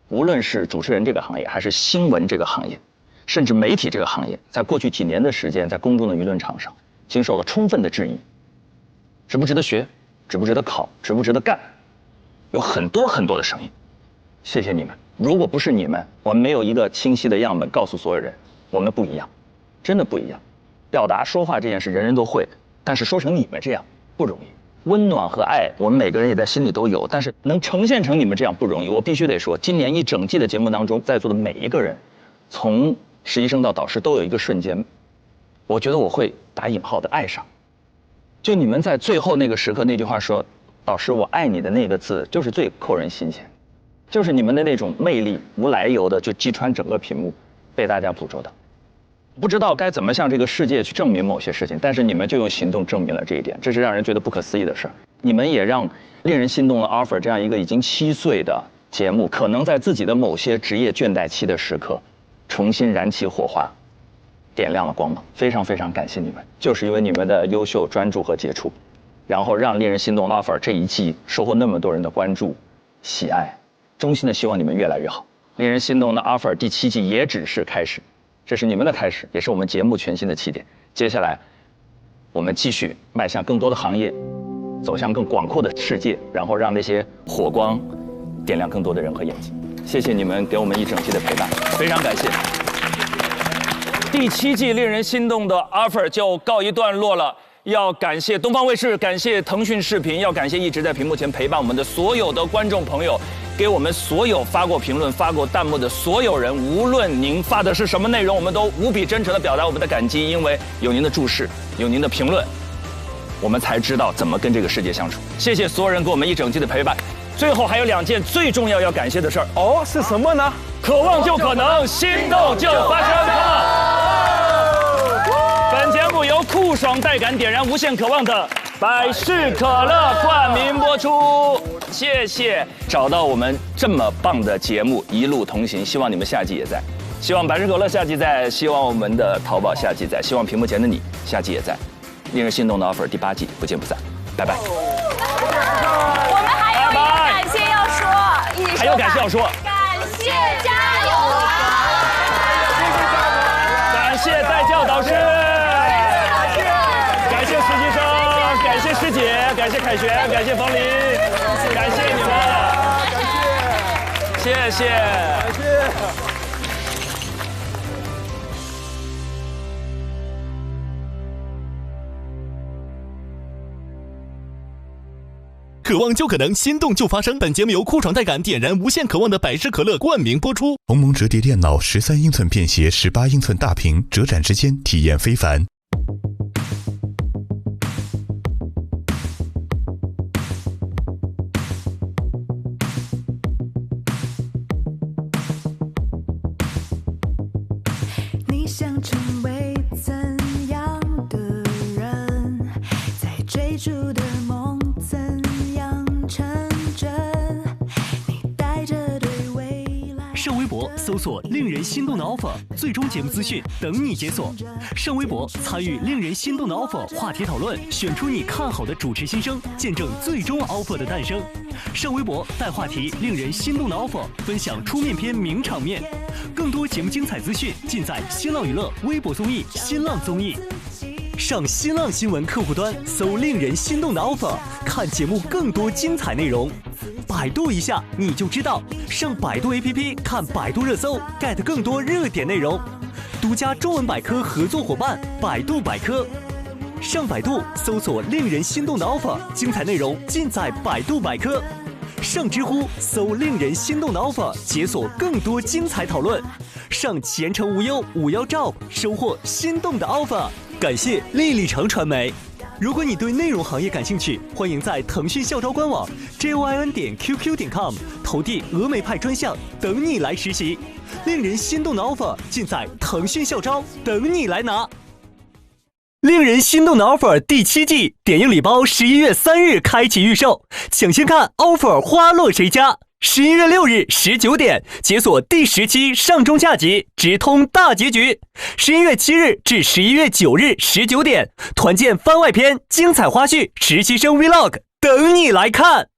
无论是主持人这个行业，还是新闻这个行业，甚至媒体这个行业，在过去几年的时间，在公众的舆论场上，经受了充分的质疑，值不值得学，值不值得考，值不值得干。有很多很多的声音，谢谢你们。如果不是你们，我们没有一个清晰的样本告诉所有人，我们不一样，真的不一样。表达说话这件事人人都会，但是说成你们这样不容易。温暖和爱，我们每个人也在心里都有，但是能呈现成你们这样不容易。我必须得说，今年一整季的节目当中，在座的每一个人，从实习生到导师，都有一个瞬间，我觉得我会打引号的爱上。就你们在最后那个时刻那句话说，导师我爱你的那个字，就是最扣人心弦，就是你们的那种魅力无来由的就击穿整个屏幕，被大家捕捉到。不知道该怎么向这个世界去证明某些事情，但是你们就用行动证明了这一点，这是让人觉得不可思议的事儿。你们也让令人心动的 offer 这样一个已经7岁的节目，可能在自己的某些职业倦怠期的时刻，重新燃起火花，点亮了光芒。非常非常感谢你们，就是因为你们的优秀、专注和杰出，然后让令人心动的 offer 这一季收获那么多人的关注、喜爱。衷心的希望你们越来越好。令人心动的 offer 第7季也只是开始，这是你们的开始，也是我们节目全新的起点。接下来，我们继续迈向更多的行业，走向更广阔的世界，然后让那些火光点亮更多的人和眼睛。谢谢你们给我们一整季的陪伴，非常感谢。第7季令人心动的 offer 就告一段落了。要感谢东方卫视，感谢腾讯视频，要感谢一直在屏幕前陪伴我们的所有的观众朋友，给我们所有发过评论、发过弹幕的所有人，无论您发的是什么内容，我们都无比真诚地表达我们的感激，因为有您的注视，有您的评论，我们才知道怎么跟这个世界相处。谢谢所有人给我们一整季的陪伴。最后还有2件最重要要感谢的事儿哦，是什么呢？渴望就可能，心动就发生了。本节目由酷爽带感点燃无限渴望的百事可乐冠名播出，谢谢。找到我们这么棒的节目，一路同行，希望你们下季也在，希望百事可乐下季在，希望我们的淘宝下季在，希望屏幕前的你下季也在。令人心动的 offer 第8季不见不散，拜拜。我们还有一个感谢要说，还有感谢要说，感谢加油啊！感谢带教导师。感谢师姐，感谢凯旋，感谢冯林，感谢你们，谢谢，感谢。渴望就可能，心动就发生。本节目由酷爽带感点燃无限渴望的百事可乐冠名播出。鸿蒙折叠电脑13英寸便携18英寸大屏，折展之间体验非凡。想成为怎样的人，在追逐的梦怎样成真，你带着对未来。上微博搜索令人心动的 offer， 最终节目资讯等你解锁。上微博参与令人心动的 offer 话题讨论，选出你看好的主持新生，见证最终 offer 的诞生。上微博带话题令人心动的 offer， 分享出面篇名场面。更多节目精彩资讯尽在新浪娱乐微博综艺新浪综艺。上新浪新闻客户端搜令人心动的 offer， 看节目更多精彩内容。百度一下你就知道，上百度 APP 看百度热搜 get 更多热点内容。独家中文百科合作伙伴百度百科。上百度搜索令人心动的 offer， 精彩内容尽在百度百科。上知乎搜令人心动的 offer， 解锁更多精彩讨论。上前程无忧51 Job， 收获心动的 offer。感谢丽丽城传媒。如果你对内容行业感兴趣，欢迎在腾讯校招官网 join.qq.com 投递峨眉派专项，等你来实习。令人心动的 offer 尽在腾讯校招，等你来拿。令人心动的 offer 第7季点映礼包11月3日开启预售，抢先看 offer 花落谁家。11月6日19点解锁第10期上中下集，直通大结局。11月7日至11月9日19点团建番外篇、精彩花絮、实习生 vlog 等你来看。